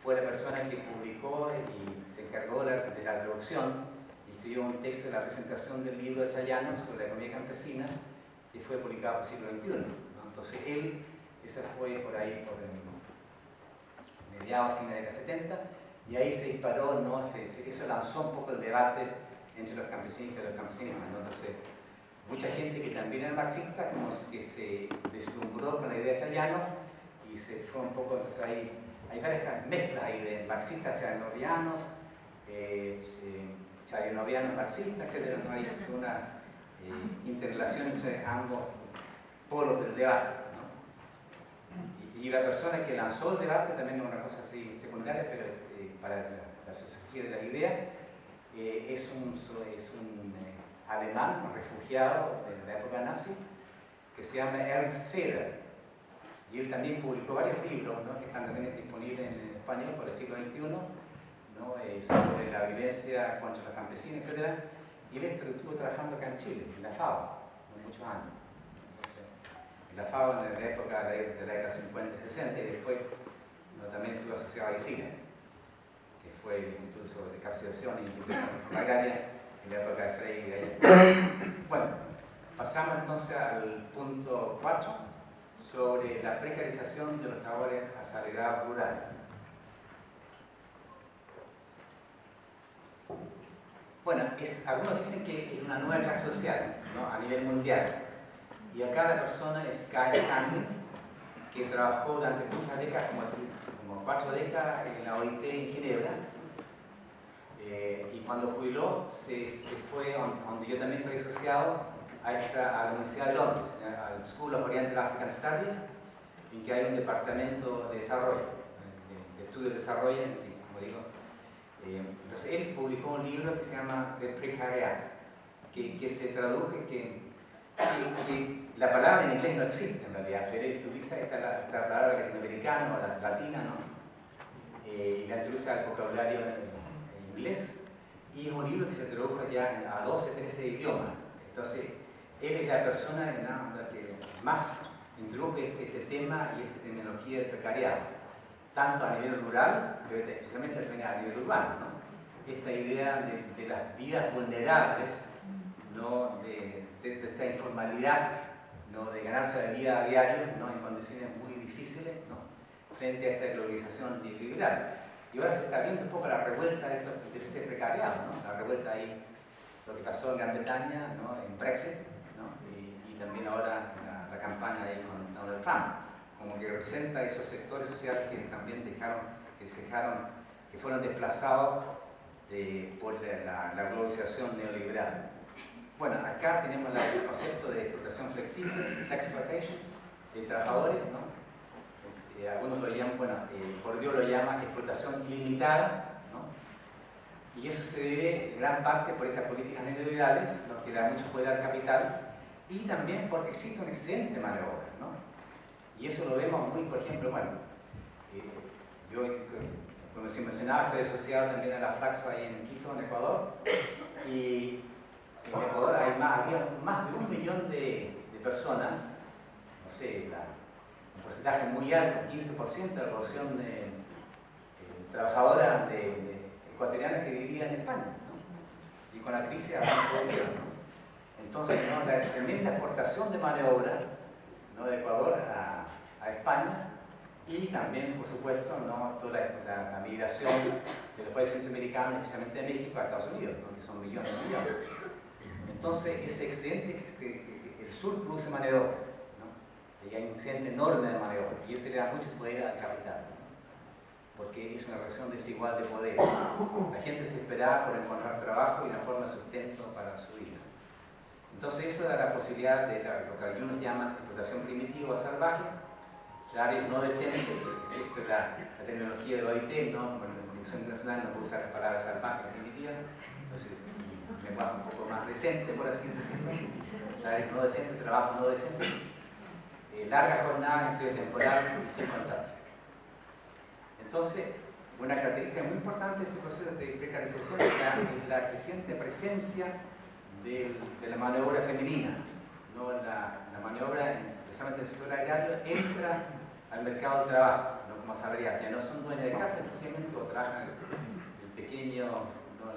Speaker 1: fue la persona que publicó y se encargó de la traducción y escribió un texto de la presentación del libro de Chayano sobre la economía campesina, que fue publicado por el siglo XXI, ¿no? Entonces esa fue por ahí, por mediados, fines de la década 70, y ahí se disparó, ¿no? Eso lanzó un poco el debate entre los campesinistas y los campesinistas, ¿no? Entonces, mucha gente que también era marxista, como que se deslumbró con la idea de Chayano y se fue un poco, entonces ahí hay varias mezclas ahí de marxistas chavinovianos, chavinovianos marxistas, etc. ¿no? Hay una interrelación entre ambos polos del debate, ¿no? Y la persona que lanzó el debate también es una cosa así secundaria, pero para la sociología de la idea, es un alemán, un refugiado de la época nazi, que se llama Ernst Feder. Y él también publicó varios libros, ¿no? Que están también disponibles en español por el siglo XXI, ¿no? Sobre la violencia contra los campesinos, etc. Y él estuvo trabajando acá en Chile, en la FAO, por muchos años. Entonces, en la FAO en la época de la década 50 y 60, y después también estuvo asociado a ICINA, que fue el Instituto de Capacitación y Institución de Reforma Agraria en la época de Freire y de ahí. Bueno, pasamos entonces al punto 4, sobre la precarización de los trabajadores asalariados rurales. Bueno, algunos dicen que es una nueva clase social, ¿no? A nivel mundial. Y acá la persona es Guy Standing, que trabajó durante muchas décadas, como 4 décadas, en la OIT en Ginebra. Y cuando jubiló, se fue donde yo también estoy asociado, a la Universidad de Londres, al School of Oriental African Studies, en que hay un departamento de desarrollo, de estudios de desarrollo, como digo. Entonces él publicó un libro que se llama The Precariat, que se traduce, que la palabra en inglés no existe en realidad, pero él utiliza esta palabra latinoamericana o la latina, ¿no? Y la introduce al vocabulario en inglés, y es un libro que se tradujo ya a 12, 13 idiomas. Entonces, él es la persona que más introduce este tema y esta terminología del precariado, tanto a nivel rural, pero especialmente a nivel urbano, ¿no? Esta idea de las vidas vulnerables, ¿no? de esta informalidad, ¿no? De ganarse la vida a diario, ¿no? En condiciones muy difíciles, ¿no? Frente a esta globalización neoliberal. Y ahora se está viendo un poco la revuelta de este precariado, ¿no? La revuelta ahí, lo que pasó en Gran Bretaña, ¿no? En Brexit, ¿no? Y también ahora la campaña ahí con Donald Trump, como que representa esos sectores sociales que también que fueron desplazados por la globalización neoliberal. Bueno, acá tenemos el concepto de explotación flexible, exploitation, de trabajadores, ¿no? Algunos lo llaman, Bourdieu lo llama explotación ilimitada, ¿no? Y eso se debe en gran parte por estas políticas neoliberales, ¿no? Que dan mucho poder al capital, y también porque existe un excedente de mano de obra, ¿no? Y eso lo vemos muy, por ejemplo, yo, como se mencionaba, estoy asociado también a la Flaxo ahí en Quito, en Ecuador, y en Ecuador había más de 1 millón de personas, no sé, un porcentaje muy alto, 15% de la población trabajadora ecuatoriana que vivía en España, ¿no? Y con la crisis avanzó, ¿no? Entonces, ¿no? La tremenda exportación de mano de obra, ¿no? De Ecuador a España, y también, por supuesto, ¿no? Toda la migración de los países americanos, especialmente de México, a Estados Unidos, ¿no? Que son millones y millones. Entonces, ese excedente que el sur produce mano de obra, ¿no? Y hay un excedente enorme de mano de obra, y ese le da mucho poder al capital, ¿no? Porque es una relación desigual de poder. La gente se esperaba por encontrar trabajo y una forma de sustento para su vida. Entonces eso da la posibilidad de lo que algunos llaman explotación primitiva o salvaje, salarios no decentes. Esto es la terminología del OIT, ¿no? Bueno, la Institución Internacional no puede usar la palabra salvaje o primitiva, entonces un lenguaje un poco más decente, por así decirlo. Salarios no decentes, trabajo no decente, largas jornadas, empleo temporal y sin contrato. Entonces, una característica muy importante de este proceso de precarización es la creciente presencia de la mano de obra femenina, ¿no? La mano de obra, especialmente en el sector agrario, entra al mercado de trabajo, ¿no? Como sabrías, ya no son dueñas de casa, exclusivamente, o trabajan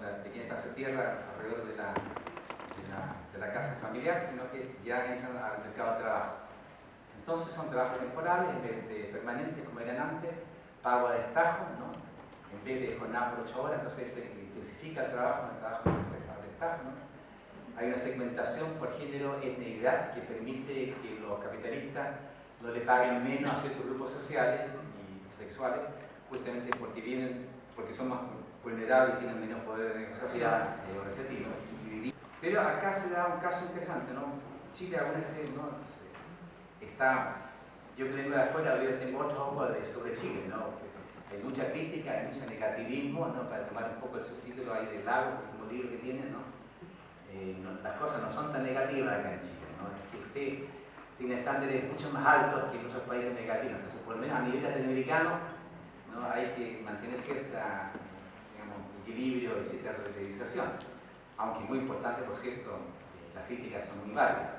Speaker 1: la pequeña casa de tierra alrededor de la casa familiar, sino que ya entran al mercado de trabajo. Entonces son trabajos temporales en vez de permanentes como eran antes, pago a destajo, ¿no? En vez de jornada por 8 horas, entonces se intensifica el trabajo de destajo, ¿no? Hay una segmentación por género, etnicidad, que permite que los capitalistas no le paguen menos a ciertos grupos sociales y sexuales, justamente porque son más vulnerables y tienen menos poder de negociación organizativo. Pero acá se da un caso interesante, ¿no? Chile algunas veces no está, yo que vengo de afuera tengo otros ojos sobre Chile, ¿no? Hay mucha crítica, hay mucho negativismo, ¿no? Para tomar un poco el subtítulo ahí del Lago, el último libro que tiene, ¿no? Las cosas no son tan negativas acá en Chile, ¿no? Es que usted tiene estándares mucho más altos que en muchos países negativos, entonces por lo menos a nivel latinoamericano, ¿no? Hay que mantener cierta, digamos, equilibrio y cierta relativización, aunque es muy importante, por cierto, las críticas son muy válidas,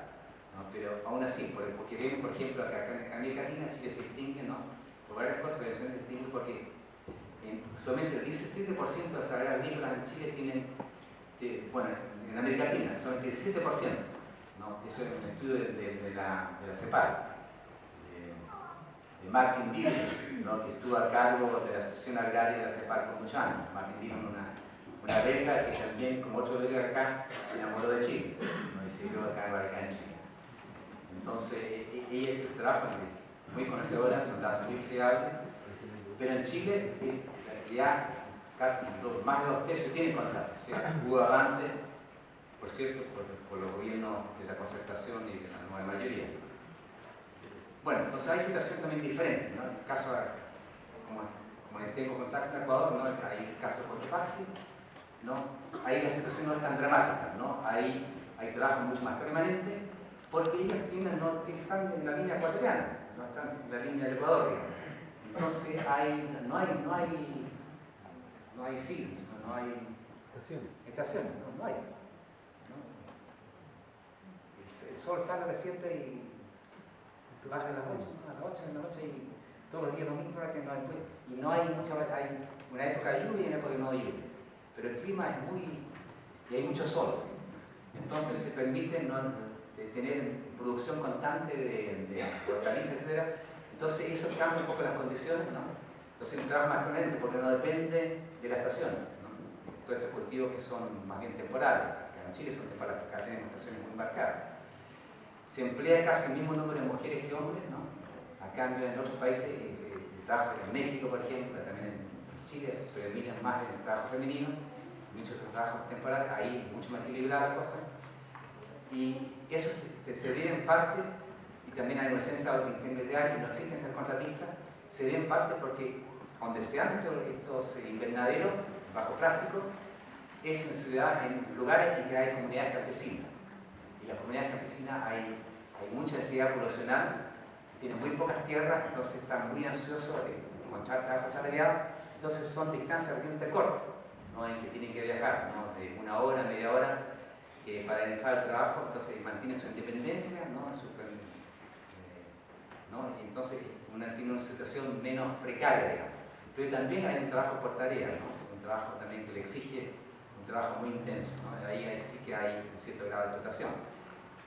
Speaker 1: ¿no? Pero aún así, porque vemos, por ejemplo, que acá en América Latina Chile se distingue, ¿no? Por varias cosas, pero se distingue porque solamente el 17% de las áreas agrícolas en Chile tienen, bueno, en América Latina, solamente el 7%, ¿no? Eso es un estudio de la CEPAL, de Martin Dillon, ¿no? Que estuvo a cargo de la sección agraria de la CEPAL por muchos años. Martin Dillon, una belga que también, como otro belga acá, se enamoró de Chile, ¿no? Y se quedó acá en Chile. Entonces, ella hizo su trabajo, muy conocedora, son datos muy fiables, pero en Chile ya casi más de 2/3 tienen contratos, ¿sí? Hubo avance, por cierto, por los gobiernos de la concertación y de la nueva mayoría. Bueno, entonces hay situaciones también diferentes, ¿no? En el caso, como tengo contacto en Ecuador, ¿no? Hay el caso de Cotopaxi, ¿no? Ahí la situación no es tan dramática, ¿no? Ahí hay trabajo mucho más permanente, porque ellos están en la línea ecuatoriana, no están en la línea del Ecuador, digamos. Entonces no hay seasons, no hay estaciones, no hay. ¿No? El sol sale reciente y baja a las 8 de la noche y todos los días lo mismo, y no hay hay una época de lluvia y una época de no de lluvia, pero el clima es y hay mucho sol, entonces se permite tener producción constante de hortalizas, etc. Entonces eso cambia un poco las condiciones, ¿no? Entonces es un trabajo más permanente porque no depende de la estación, ¿no? Todos estos cultivos que son más bien temporales, acá en Chile son temporales, acá tenemos estaciones muy marcadas. Se emplea casi el mismo número de mujeres que hombres, ¿no? A cambio en otros países, el trabajo en México, por ejemplo, también en Chile, predomina más el trabajo femenino, muchos otros trabajos temporales, ahí es mucho más equilibrada la cosa. Y eso se debe en parte, y también hay una esencia de intermediarios, no existen ser contratistas, se debe en parte porque donde se dan estos invernaderos bajo plástico es en ciudades, en lugares en que hay comunidades campesinas. Y las comunidades campesinas hay mucha densidad poblacional, tienen muy pocas tierras, entonces están muy ansiosos de encontrar trabajo asalariado, entonces son distancias relativamente cortas, ¿no? En que tienen que viajar, ¿no? De 1 hora, media hora para entrar al trabajo, entonces mantienen su independencia, ¿no? Entonces tiene una situación menos precaria, digamos. Pero también hay un trabajo por tarea, ¿no? Un trabajo también que le exige un trabajo muy intenso, ¿no? Ahí sí que hay un cierto grado de explotación,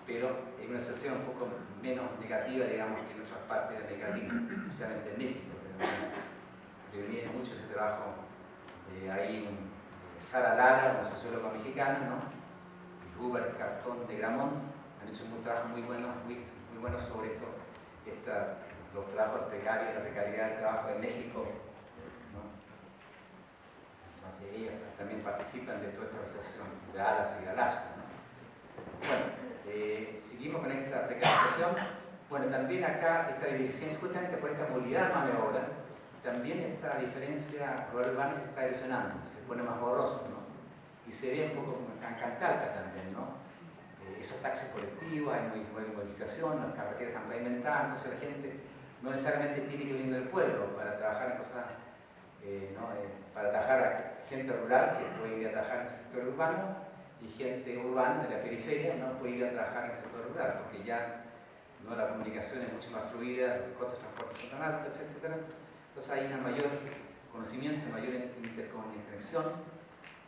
Speaker 1: pero es una situación un poco menos negativa, digamos, que en otras partes de América Latina, especialmente en México. Predomina mucho ese trabajo. Hay Sara Lara, una socióloga mexicana, ¿no? Y Hubert Cartón de Gramont han hecho un trabajo muy bueno sobre los trabajos precarios, la precariedad del trabajo en México, ¿no? Entonces ellos también participan de toda esta organización de ALAS y de ALASCO, ¿no? Bueno, seguimos con esta precarización. Bueno, también acá esta división, justamente por esta movilidad de mano de obra, también esta diferencia rural-urbana se está erosionando, se pone más borroso, ¿no? Y se ve un poco como en Cancaltalca también, ¿no? Esos taxis colectivos, hay muy buena movilización, las carreteras están pavimentadas, entonces la gente no necesariamente tiene que venir del pueblo para trabajar en cosas, para trabajar a gente rural que puede ir a trabajar en el sector urbano y gente urbana de la periferia no puede ir a trabajar en el sector rural porque ya la comunicación es mucho más fluida, los costos de transporte son tan altos, etc. Entonces hay un mayor conocimiento, mayor interconexión.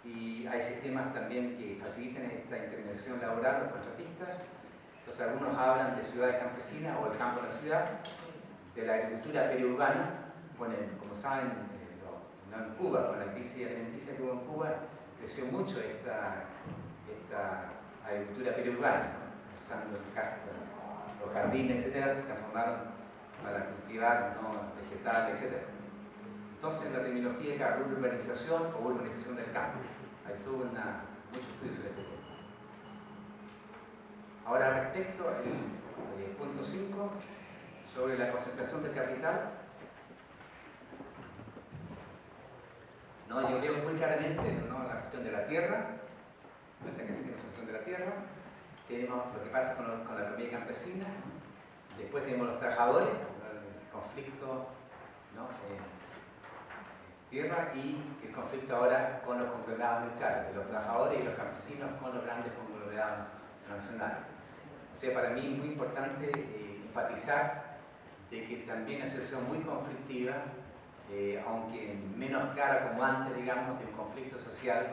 Speaker 1: Y hay sistemas también que facilitan esta intermediación laboral, los contratistas. Entonces algunos hablan de ciudades campesinas o el campo de la ciudad, de la agricultura periurbana. Bueno, como saben, en Cuba, con la crisis alimenticia que hubo en Cuba, creció mucho esta agricultura periurbana, ¿no? Usando los jardines, etc., se transformaron para cultivar, ¿no? Vegetales, etc. Entonces la terminología es urbanización o urbanización del campo. Hay todo muchos estudios sobre este tema. Ahora respecto al punto 5, sobre la concentración del capital, yo veo muy claramente la cuestión de la tierra, esta que es la cuestión de la tierra, tenemos lo que pasa con la economía campesina, después tenemos los trabajadores, el conflicto, tierra, y el conflicto ahora con los conglomerados industriales, de los trabajadores y los campesinos con los grandes conglomerados internacionales. O sea, para mí es muy importante enfatizar de que también es una situación muy conflictiva, aunque menos clara como antes, digamos, de un conflicto social,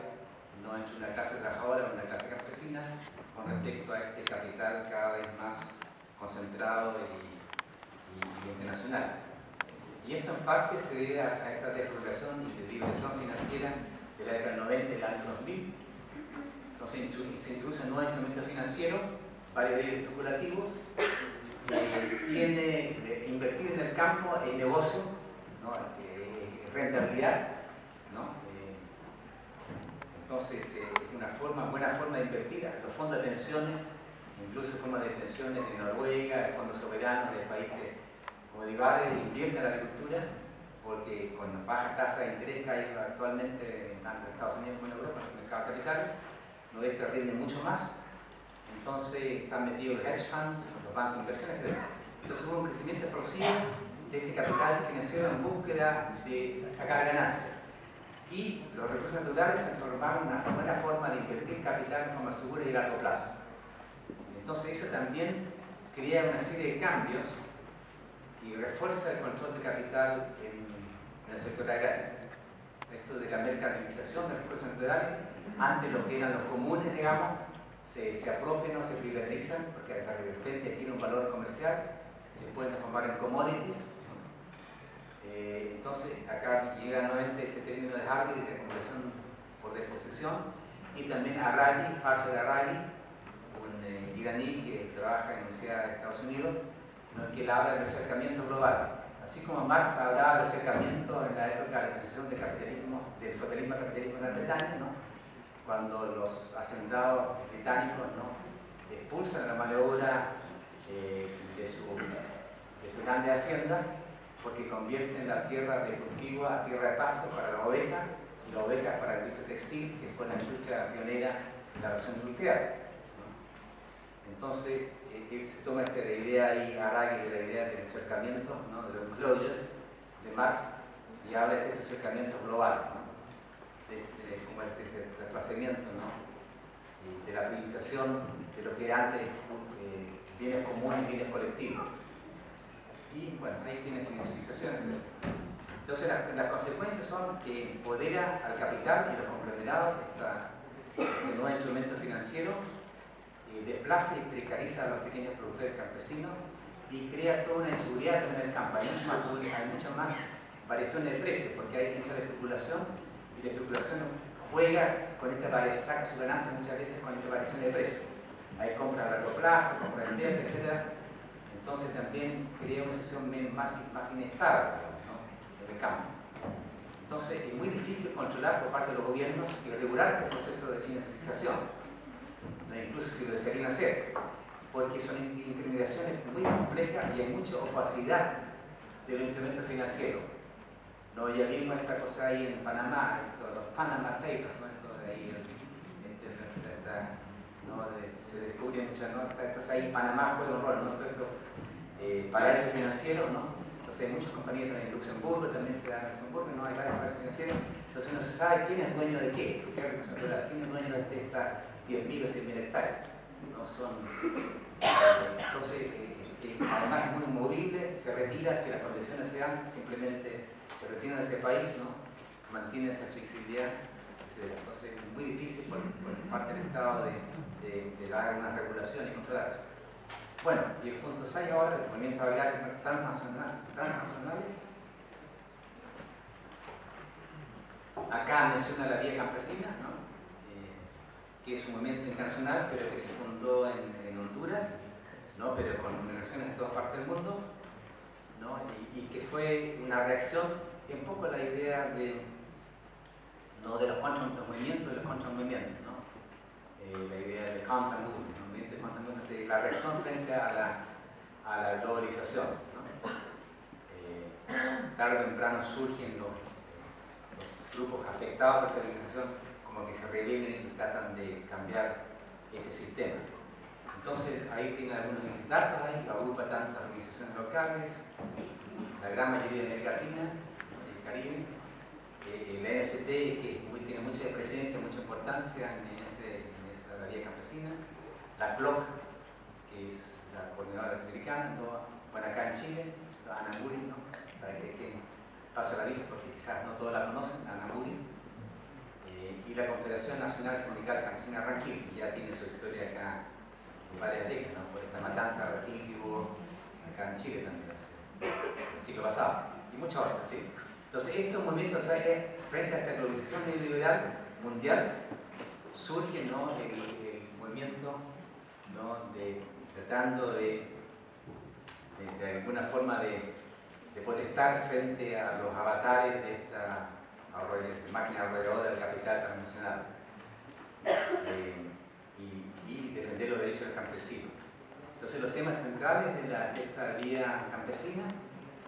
Speaker 1: no entre una clase trabajadora y una clase campesina, con respecto a este capital cada vez más concentrado y internacional. Y esto en parte se debe a esta desregulación y liberalización financiera de la década del 90 y del año 2000. Entonces se introduce un nuevo instrumento financiero, varios de ellos especulativos, tiene invertir en el campo, el negocio, rentabilidad, entonces es una buena forma de invertir. Los fondos de pensiones, incluso fondos de pensiones de Noruega, fondos soberanos de países como Divare, invierten en la agricultura, porque con baja tasa de interés que hay actualmente tanto en Estados Unidos como en Europa, en el mercado de capitales, los rinden mucho más. Entonces están metidos los hedge funds, los bancos de inversión, etc. Entonces hubo un crecimiento explosivo de este capital financiero en búsqueda de sacar ganancias. Y los recursos naturales se transformaron en una buena forma de invertir capital en forma segura y a largo plazo. Entonces eso también crea una serie de cambios y refuerza el control de capital en el sector agrario. Esto de la mercantilización de recursos naturales, antes lo que eran los comunes, digamos, se apropian o se privatizan, porque de repente tiene un valor comercial, se pueden transformar en commodities. Entonces acá llega nuevamente este término de Harvey de acumulación por disposición, y también Aragi, Farshad Aragi, un iraní que trabaja en la Universidad de Estados Unidos, que él habla del acercamiento global. Así como Marx hablaba del acercamiento en la época de la transición del feudalismo al capitalismo en Gran Bretaña, cuando los hacendados británicos expulsan a la mano de obra de su grande hacienda, porque convierten la tierra de cultivo a tierra de pasto para las ovejas, y las ovejas para la industria textil, que fue la industria pionera en la revolución industrial. Entonces, él se toma la idea ahí, Aragi, de la idea del acercamiento, de los enclosures de Marx, y habla de este acercamiento global, como este desplazamiento, de la privatización de lo que era antes bienes comunes y bienes colectivos. Y bueno, ahí tiene financiarizaciones. Entonces las consecuencias son que empodera al capital y los conglomerados, este nuevo instrumento financiero, desplaza y precariza a los pequeños productores campesinos y crea toda una inseguridad en el campo. Hay mucha más variaciones de precios, porque hay mucha especulación, y la especulación juega con esta variación, saca su ganancia muchas veces con esta variación de precios. Hay compras a largo plazo, compras de invierno, etc. Entonces también crea una situación más inestable en el campo. Entonces es muy difícil controlar por parte de los gobiernos y regular este proceso de financiarización, incluso si lo desearían hacer, porque son intermediaciones muy complejas y hay mucha opacidad de los instrumentos financieros. Ya vimos esta cosa ahí en Panamá, los Panama Papers, esto de ahí, se descubre muchas notas. Entonces ahí Panamá juega un rol, todo esto paraísos financieros, entonces hay muchas compañías también en Luxemburgo, también se da en Luxemburgo, hay varios paraísos financieros, entonces no se sabe quién es dueño de qué, quién es dueño de estas 10.000 o 100.000 hectáreas. Entonces además es muy movible, se retira si las condiciones se dan, simplemente se retira de ese país, mantiene esa flexibilidad, etc. Entonces es muy difícil por parte del Estado de dar una regulación y controlar eso. Bueno, y el punto 6 ahora, el movimiento agrario transnacional. Acá menciona la Vía Campesina, que es un movimiento internacional, pero que se fundó en Honduras, pero con organizaciones de todas partes del mundo, y que fue una reacción es un poco la idea de, no de los movimientos, de los contramovimientos, ¿no? La idea de counter movement, movimiento de counter movement, es la reacción frente a la globalización, ¿no? Tarde o temprano surgen los grupos afectados por esta globalización como que se rebelen y tratan de cambiar este sistema. Entonces ahí tiene algunos datos, ahí agrupa tantas organizaciones locales, la gran mayoría de América Latina, el Caribe, la MST, que tiene mucha presencia, mucha importancia en esa vía campesina, la CLOC, que es la coordinadora latinoamericana, ¿no? Bueno, acá en Chile, la Anamuri, ¿no? Para que paso el aviso porque quizás no todos la conocen, la Anamuri, y la Confederación Nacional Sindical Campesina Ranquil, que ya tiene su historia acá de varias décadas, ¿no? Por esta matanza ranquil que hubo acá en Chile también el siglo pasado, y muchas otras, en fin. Entonces, estos movimientos, ¿sabes? Frente a esta globalización neoliberal mundial, surge, ¿no? el movimiento, ¿no? Tratando de alguna forma de protestar frente a los avatares de esta máquina arrolladora del capital transnacional y defender los derechos del campesino. Entonces, los temas centrales de esta vía campesina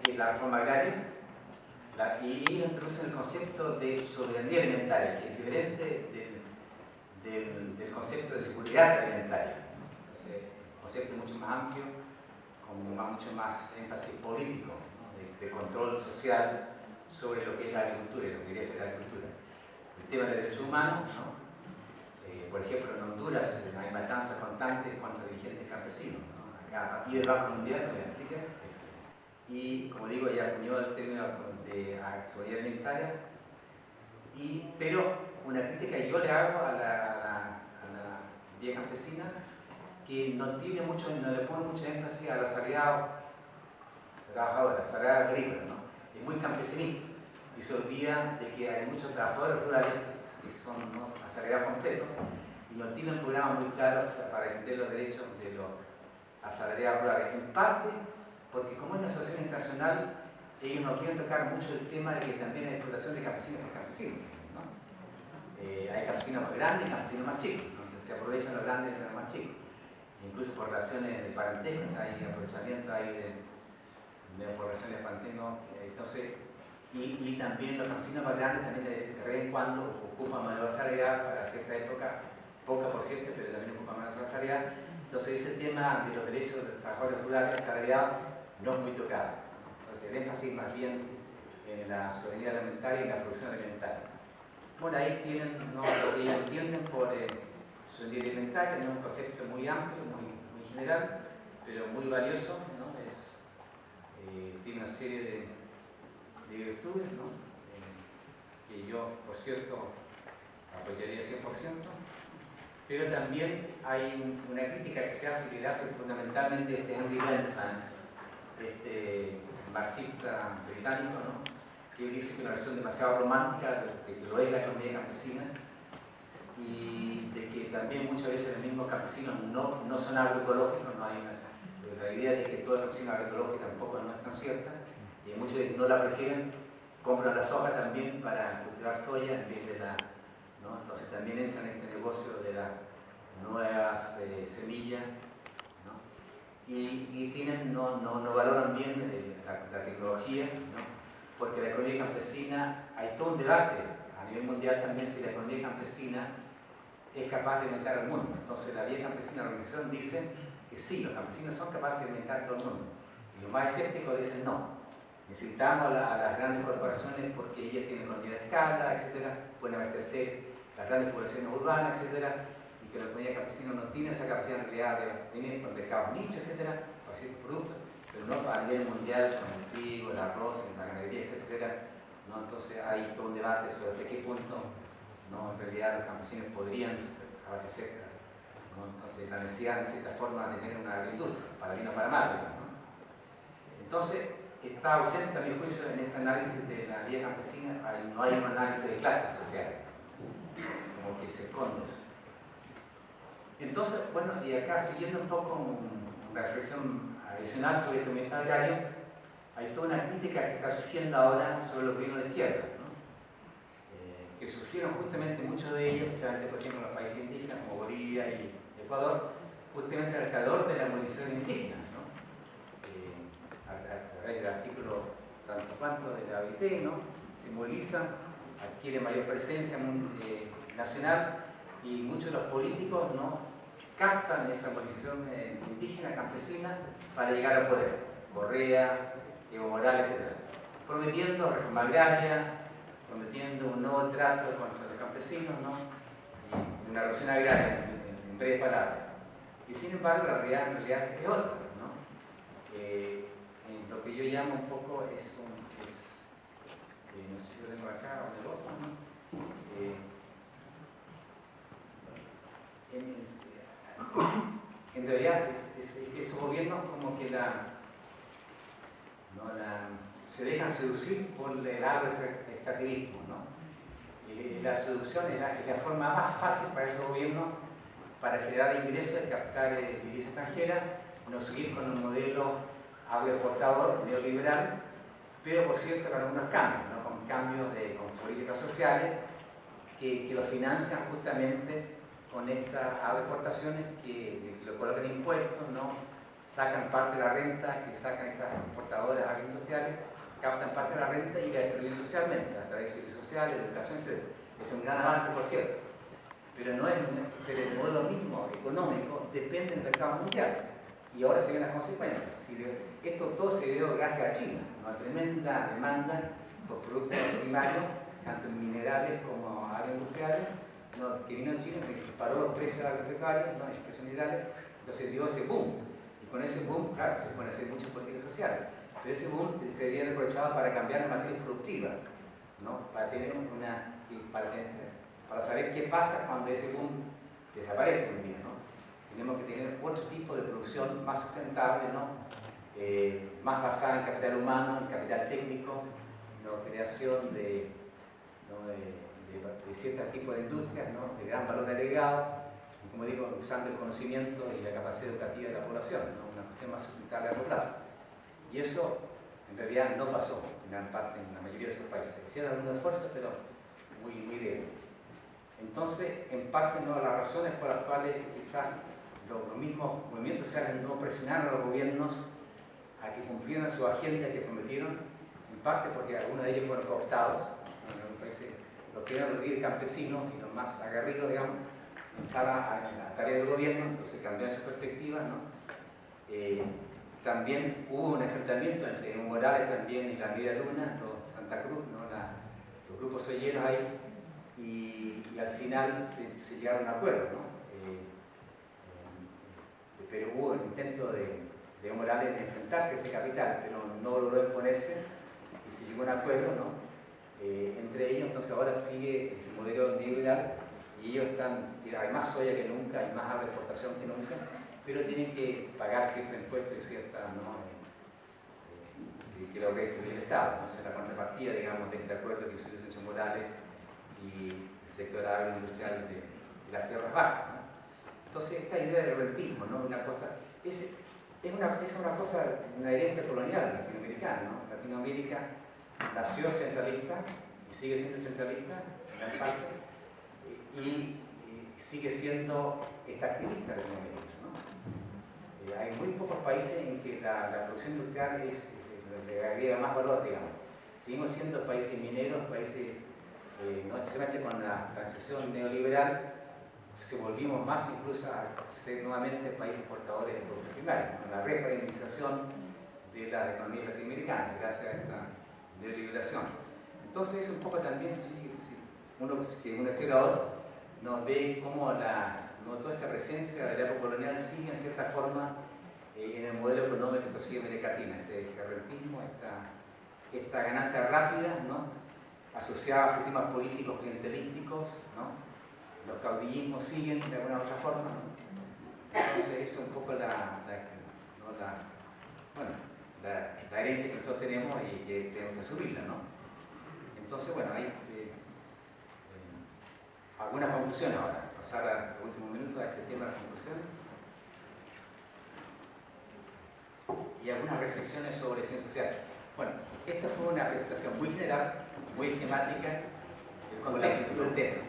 Speaker 1: es la reforma agraria, y ellos introducen el concepto de soberanía alimentaria, que es diferente del concepto de seguridad alimentaria. Entonces, un concepto mucho más amplio, con mucho más énfasis político, ¿no? de control social sobre lo que es la agricultura y lo que debería ser la agricultura. El tema de derechos humanos, ¿no? Por ejemplo, en Honduras hay matanzas constantes contra dirigentes campesinos, ¿no? Acá, a pie del Banco Mundial, y como digo, ya acuñó el término de seguridad alimentaria, pero una crítica que yo le hago a la vía campesina, que no le pone mucho énfasis a los asalariados trabajadores, asalariados agrícolas, ¿no? Es muy campesinista y se olvida de que hay muchos trabajadores rurales que son, ¿no? asalariados completos y no tienen un programa muy claro para defender los derechos de los asalariados rurales. En parte porque como es una asociación internacional, ellos no quieren tocar mucho el tema de que también hay explotación de campesinos por campesinos, ¿no? Hay campesinos más grandes y campesinos más chicos, ¿no? Se aprovechan los grandes de los más chicos. Incluso por relaciones de parentesco, hay aprovechamiento por relaciones de parentesco. Entonces, y también los campesinos más grandes también de vez en cuando ocupan mano de obra salarial para cierta época, poca por cierto, pero también ocupan mano de obra salarial. Entonces ese tema de los derechos de los trabajadores rurales asalariados no es muy tocado. Entonces el énfasis más bien en la soberanía alimentaria y en la producción alimentaria. Bueno, ahí tienen, ¿no? Lo que ellos entienden por soberanía alimentaria, ¿no? Un concepto muy amplio, muy general, pero muy valioso, ¿no? Tiene una serie de virtudes, ¿no? Que yo, por cierto, apoyaría 100%, pero también hay una crítica que se hace, que le hace fundamentalmente Henry Bernstein, marxista británico, ¿no? Que él dice que es una versión demasiado romántica de que lo es la economía campesina y de que también muchas veces los mismos campesinos no son agroecológicos, la idea de que todo el campesino agroecológico tampoco no es tan cierta, y muchos no la prefieren, compran la soja también para cultivar soya en vez de ¿no? Entonces también entran en este negocio de las nuevas semillas, ¿no? Y tienen, no valoran bien la tecnología, ¿no? Porque la economía campesina, hay todo un debate a nivel mundial también si la economía campesina es capaz de alimentar al mundo. Entonces la vía campesina, la organización dice que sí, los campesinos son capaces de alimentar a todo el mundo. Y los más escépticos dicen no. Necesitamos a las grandes corporaciones porque ellas tienen economía de escala, etc. Pueden abastecer las grandes poblaciones urbanas, etc. Y que la economía campesina no tiene esa capacidad en realidad de tener mercados nichos, etc. para ciertos productos, pero no a nivel mundial con el trigo, el arroz, la ganadería, etc. ¿No? Entonces hay todo un debate sobre hasta qué punto, ¿no? En realidad los campesinos podrían abastecer, ¿no? Entonces la necesidad de cierta forma de tener una agroindustria, para bien o para mal, ¿no? Entonces está ausente a mi juicio en este análisis de la vía campesina, no hay un análisis de clases sociales, como que se esconde eso. Entonces, bueno, y acá siguiendo un poco una reflexión adicional sobre este movimiento agrario, hay toda una crítica que está surgiendo ahora sobre los gobiernos de izquierda, ¿no? Que surgieron justamente muchos de ellos, especialmente por ejemplo en los países indígenas como Bolivia y Ecuador, justamente al calor de la movilización indígena, ¿no? A través del artículo tanto cuanto de la OIT, ¿no? Se movilizan, adquiere mayor presencia nacional y muchos de los políticos, ¿no?, captan esa movilización indígena, campesina, para llegar al poder. Correa, Evo Morales, etc. Prometiendo reforma agraria, prometiendo un nuevo trato contra los campesinos, ¿no?, y una revolución agraria, en breves palabras. Y sin embargo, la realidad en realidad es otra, ¿no? En lo que yo llamo un poco no sé si lo tengo acá o en el otro, ¿no? En realidad esos gobiernos como que se dejan seducir por el agroextractivismo, ¿no? La seducción es la forma más fácil para esos gobiernos para generar ingresos, captar divisa extranjera, no seguir con un modelo agroexportador neoliberal, pero por cierto con algunos cambios, ¿no?, con cambios con políticas sociales que lo financian justamente con estas agroexportaciones que lo colocan impuestos, ¿no?, sacan parte de la renta que sacan estas exportadoras agroindustriales, captan parte de la renta y la distribuyen socialmente, a través de servicios sociales, educación, etc. Es un gran avance, por cierto, pero el modelo mismo económico depende del mercado mundial. Y ahora se ven las consecuencias. Esto todo se dio gracias a China, una tremenda demanda por productos primarios, tanto en minerales como agroindustriales, ¿no?, que vino en China, que disparó los precios agropecuarios, ¿no?, en los precios minerales, entonces dio ese boom. Y con ese boom, claro, se pueden hacer muchas políticas sociales, pero ese boom se debería aprovechado para cambiar la matriz productiva, ¿no?, para saber qué pasa cuando ese boom desaparece un día, ¿no? Tenemos que tener otro tipo de producción más sustentable, ¿no?, más basada en capital humano, en capital técnico, ¿no?, creación de ciertos tipos de industrias, ¿no?, de gran valor agregado, y como digo, usando el conocimiento y la capacidad educativa de la población, ¿no?, una cuestión más sustentable a largo plazo. Y eso en realidad no pasó en gran parte, en la mayoría de esos países. Hicieron algún esfuerzo, pero muy, muy débil. Entonces, en parte, ¿no?, las razones por las cuales quizás los mismos movimientos sociales no presionaron a los gobiernos a que cumplieran su agenda que prometieron, en parte porque algunos de ellos fueron cooptados, ¿no?, en algunos países los que eran los líderes campesinos y los más aguerridos, digamos, entraban a la tarea del gobierno, entonces cambiaron sus perspectivas, ¿no? También hubo un enfrentamiento entre Evo Morales también y la Media Luna, los Santa Cruz, ¿no?, los grupos solleros ahí, y al final se llegaron a un acuerdo, ¿no? Pero hubo el intento de Evo Morales de enfrentarse a ese capital, pero no logró imponerse y se llegó a un acuerdo, ¿no?, entre ellos. Entonces ahora sigue ese modelo neoliberal y ellos hay más soya que nunca, hay más agroexportación que nunca, pero tienen que pagar ciertos impuestos y cierta, ¿no?, que lo restituye el Estado, ¿no? Esa es la contrapartida, digamos, de este acuerdo que hizo Evo Morales y el sector agroindustrial de las tierras bajas, ¿no? Entonces esta idea del rentismo, ¿no?, una cosa, es una cosa, una herencia colonial latinoamericana, ¿no? Latinoamérica nació centralista y sigue siendo centralista en gran parte, y sigue siendo extractivista Latinoamérica, ¿no? Hay muy pocos países en que la producción industrial le agrega más valor, digamos. Seguimos siendo países mineros, países, ¿no?, especialmente con la transición neoliberal, se volvimos más incluso a ser nuevamente países exportadores de productos primarios, ¿no?, la reprimización de la economía latinoamericana gracias a esta neoliberación. Entonces es un poco también, si uno que es un historiador nos ve cómo toda esta presencia de la época colonial sigue en cierta forma en el modelo económico que sigue América Latina, este rentismo, esta ganancia rápida, ¿no?, asociada a sistemas políticos clientelísticos, ¿no? Los caudillismos siguen de alguna u otra forma, ¿no? Entonces eso es un poco la herencia que nosotros tenemos y que tenemos que subirla, ¿no? Entonces, bueno, hay algunas conclusiones ahora, pasar al último minuto a este tema de las conclusiones y algunas reflexiones sobre ciencia social. esta fue una presentación muy general, muy esquemática, el contexto y el tema.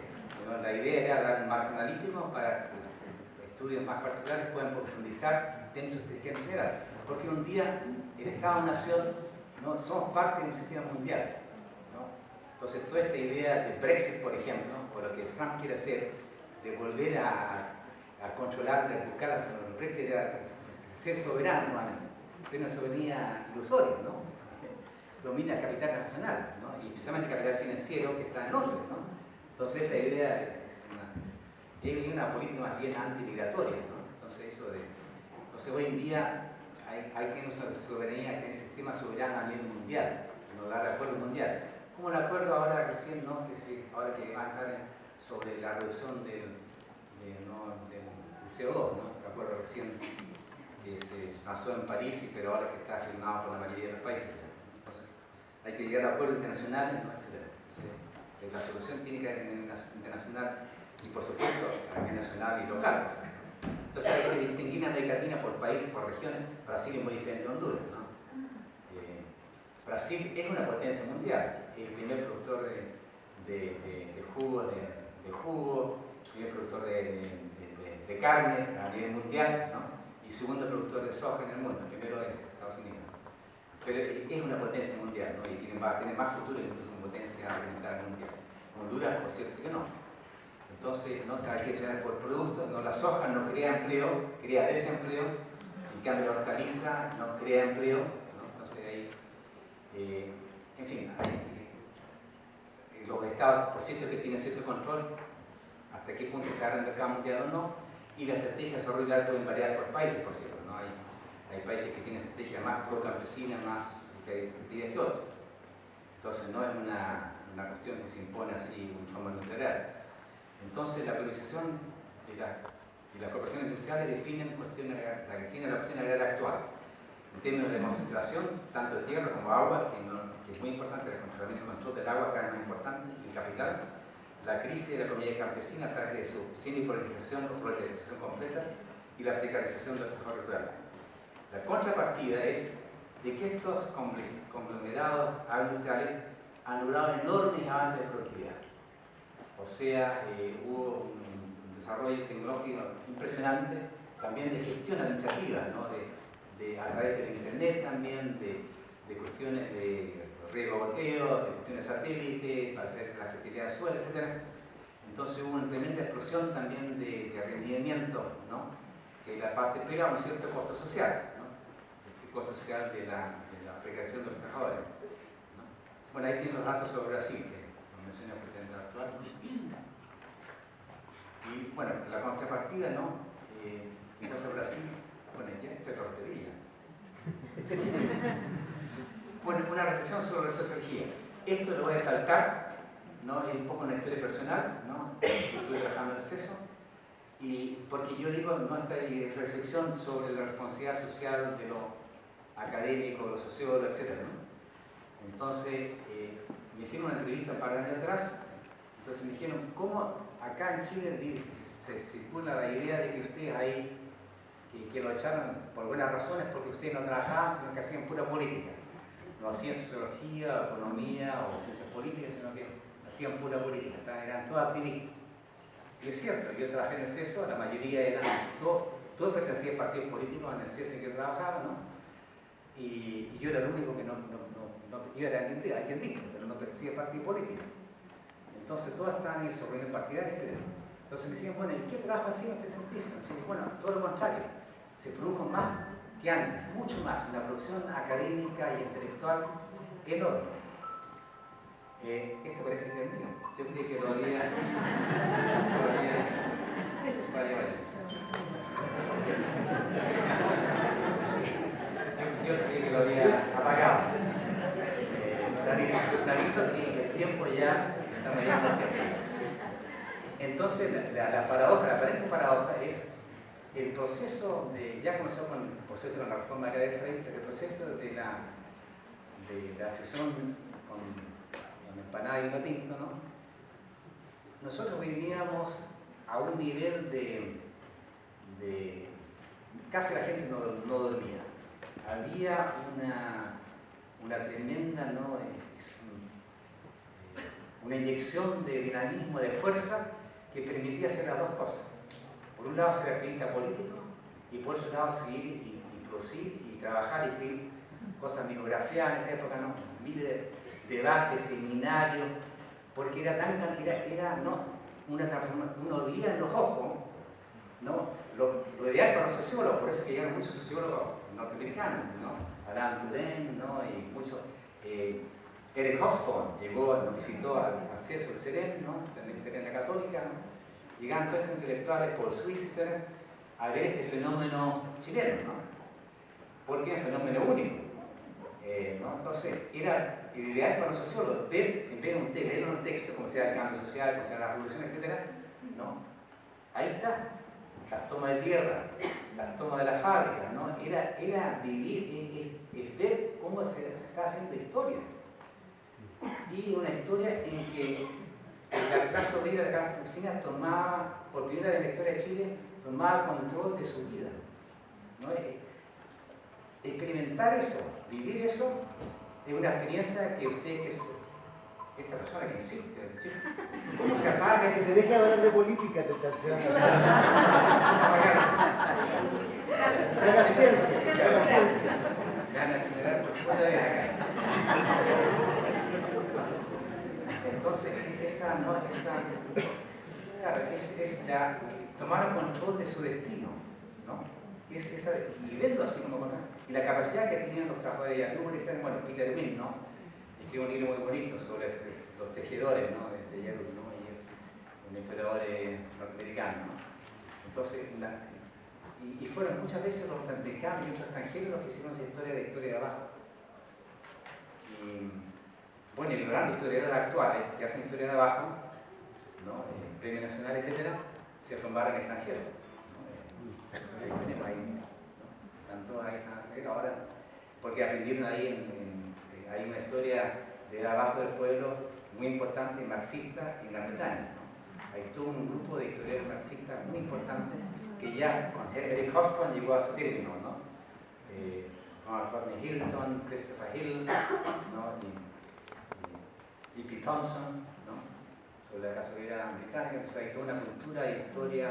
Speaker 1: Bueno, la idea era dar un marco analítico para que estudios más particulares puedan profundizar dentro de este esquema general. porque un día el Estado-Nación, ¿no?, somos parte de un sistema mundial, ¿no? Entonces toda esta idea de Brexit, por ejemplo, o lo que Trump quiere hacer, de volver a controlar, de buscar el Brexit, era ser soberano nuevamente, pero una soberanía ilusoria, ¿no? Domina el capital nacional, ¿no?, y especialmente el capital financiero que está en Londres, ¿no? Entonces esa idea es una política más bien antimigratoria, ¿no? Entonces hoy en día hay que tener una soberanía, tener un sistema soberano a nivel mundial, no dar acuerdo mundial. Como el acuerdo ahora recién, ¿no?, ahora que va a entrar sobre la reducción del CO2, ¿no?, el acuerdo recién que se pasó en París, pero ahora que está firmado por la mayoría de los países. Entonces hay que llegar a acuerdos internacionales, ¿no?, etc. Entonces, la solución tiene que ser a nivel internacional y por supuesto a nivel nacional y local, por ejemplo. Entonces hay que distinguir a América Latina por países, por regiones. Brasil es muy diferente de Honduras, ¿no? Brasil es una potencia mundial, es el primer productor de jugo, el primer productor de carnes a nivel mundial, ¿no?, y segundo productor de soja en el mundo. El primero es Estados Unidos. Pero es una potencia mundial, ¿no?, y va a tener más futuro incluso una potencia alimentaria mundial. Honduras, por cierto, que no. Entonces, ¿no?, hay que crear por productos, no, la soja no crea empleo, crea desempleo, en cambio la hortaliza no crea empleo, ¿no? Entonces ahí, en fin, los estados, por cierto, que tienen cierto control, hasta qué punto se abre el mercado mundial o no, y las estrategias de desarrollo rural pueden variar por países, por cierto, ¿no? Hay países que tienen estrategias más pro-campesinas, más que otros. Entonces no es una cuestión que se impone así de forma literal. Entonces la globalización y las corporaciones industriales definen la cuestión agraria actual. En términos de concentración, tanto de tierra como agua, que es muy importante, también el control del agua cada vez más importante, y el capital, la crisis de la economía campesina a través de su semi-politización o proletización completa y la precarización del trabajo rural. La contrapartida es de que estos conglomerados agroindustriales han logrado enormes avances de productividad. O sea, hubo un desarrollo tecnológico impresionante, también de gestión administrativa, ¿no?, a través del internet también, de cuestiones de riego-goteo, de cuestiones de satélite, para hacer la fertilidad del suelo, etc. Entonces hubo una tremenda explosión también de rendimiento, ¿no?, que la parte, pero a un cierto costo social, ¿no?, el costo social de la precarización de los trabajadores, ¿no? Bueno, ahí tienen los datos sobre Brasil, que lo mencioné por el actual. Y bueno, la contrapartida, ¿no? Entonces Brasil, bueno, ya esto es tortería. Bueno, una reflexión sobre la sociología. Esto lo voy a saltar, ¿no?, es un poco una historia personal, ¿no?, estuve trabajando en el CESO, y porque yo digo, no esta reflexión sobre la responsabilidad social de lo académico, lo sociólogo, etc., ¿no? Entonces, me hicieron una entrevista un par de años atrás. Entonces me dijeron, ¿cómo acá en Chile se circula la idea de que ustedes ahí, que lo echaron por buenas razones, porque ustedes no trabajaban, sino que hacían pura política? No hacían sociología, economía o ciencias políticas, sino que hacían pura política, eran todos activistas. Y es cierto, yo trabajé en el CESO, la mayoría eran, todos pertenecían a partidos políticos en el CESO en que yo trabajaba, ¿no? Y yo era el único que yo era allendista, pero no pertenecía a partido político. Entonces todas estaban en su reunión partidaria, etc. Entonces me decían, bueno, ¿y qué trabajo hacía este científico? Y bueno, todo lo contrario, se produjo más que antes, mucho más, una producción académica y intelectual enorme. Esto parece que es mío, yo creí que lo había... Vaya. Yo creí que lo había apagado. Analizo que el tiempo ya está mediando el tiempo. Entonces, la paradoja, la aparente paradoja es el proceso de, ya comenzó con el proceso de la reforma agraria de Frey, pero el proceso de la sesión con empanada y vino tinto, ¿no? Nosotros vivíamos a un nivel de casi la gente no dormía. Había una tremenda, ¿no? Una inyección de dinamismo, de fuerza, que permitía hacer las dos cosas. Por un lado ser activista político y por otro lado seguir y producir y trabajar y escribir cosas micrografiadas en esa época, ¿no? Miles de debates, seminarios, porque era ¿no? Una transformación, uno veía en los ojos, ¿no? Lo ideal para los sociólogos, por eso es que llegaron muchos sociólogos norteamericanos, ¿no? Alain Touraine, ¿no? Y muchos. Eric Hobsbawm llegó, nos visitó al CESO, el CEREN, ¿no? También CEREN la Católica, ¿no? Llegaban todos estos intelectuales, Paul Switzer, a ver este fenómeno chileno, ¿no? Porque es un fenómeno único, ¿no? Entonces, era el ideal para los sociólogos, ver, en vez de leer un texto, como sea el cambio social, como sea la revolución, etc., ¿no? Ahí está, las tomas de tierra, las tomas de las fábricas, ¿no? Era vivir, es ver cómo se está haciendo historia. Y una historia en que la clase obrera de la clase campesina tomaba, por primera vez en la historia de Chile, tomaba control de su vida, ¿no? Experimentar eso, vivir eso, es una experiencia que usted, esta persona que insiste, ¿cómo se apaga?
Speaker 2: Que te deje hablar de política, te haga ciencia.
Speaker 1: Me van a accelerar por segunda vez acá. Entonces, tomar control de su destino, ¿no? Y verlo así como acá. Y la capacidad que tenían los trabajadores de Yarur, bueno, Peter Wynne, ¿no? Escribió un libro muy bonito sobre los tejedores, ¿no? De Yarur, ¿no? Y un historiador norteamericano, ¿no? Entonces, y fueron muchas veces los norteamericanos y otros extranjeros los que hicieron esa historia de abajo. Y, bueno, y los grandes historiadores actuales que hacen historia de abajo, ¿no? Premio Nacional, etc., se formaron en extranjeros, ¿no? Ahí tenemos ahí, ¿no? Están todos ahí, ahora, porque aprendieron ahí, hay una historia de abajo del pueblo muy importante, marxista, en Gran Bretaña, ¿no? Hay todo un grupo de historiadores marxistas muy importante que ya con Eric Hobsbawm llegó a su término, ¿no? Rodney Hilton, Christopher Hill, ¿no? Y P. Thompson, ¿no? Sobre la casa obrera británica. Entonces hay toda una cultura y historia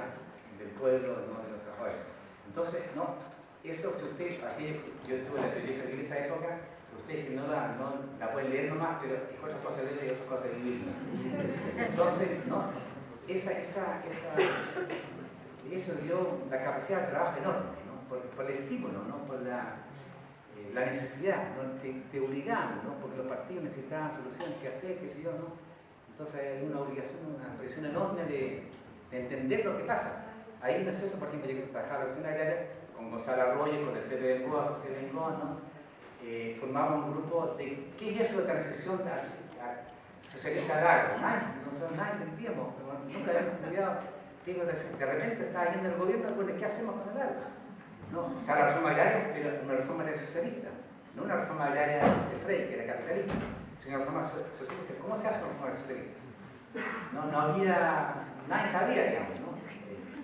Speaker 1: del pueblo, ¿no? De los trabajadores. Entonces, ¿no? Eso, si usted, aquí yo tuve la privilegio de vivir esa época, ustedes que no la pueden leer nomás, pero es otra cosa leerla y otra cosa vivirla. Entonces, ¿no? Eso dio la capacidad de trabajo enorme, ¿no? Por el estímulo, ¿no? Por la necesidad, ¿no? Te obligaban, ¿no? Porque los partidos necesitaban soluciones, qué hacer, qué sé yo, ¿no? Entonces hay una obligación, una presión enorme de entender lo que pasa. Ahí en eso, por ejemplo, yo trabajaba en la cuestión agraria con Gonzalo Arroyo, con el Pepe Bengoa, José Bengoa, ¿no? Formábamos un grupo de qué es eso de transición socialista al agro. Nosotros nada entendíamos, nunca habíamos estudiado. De repente estaba yendo el gobierno, bueno, ¿qué hacemos con el agro? No, está la reforma agraria, pero una reforma agraria socialista, no una reforma agraria de Frey, que era capitalista, sino una reforma socialista. ¿Cómo se hace una reforma socialista? No había, nadie sabía, digamos, ¿no?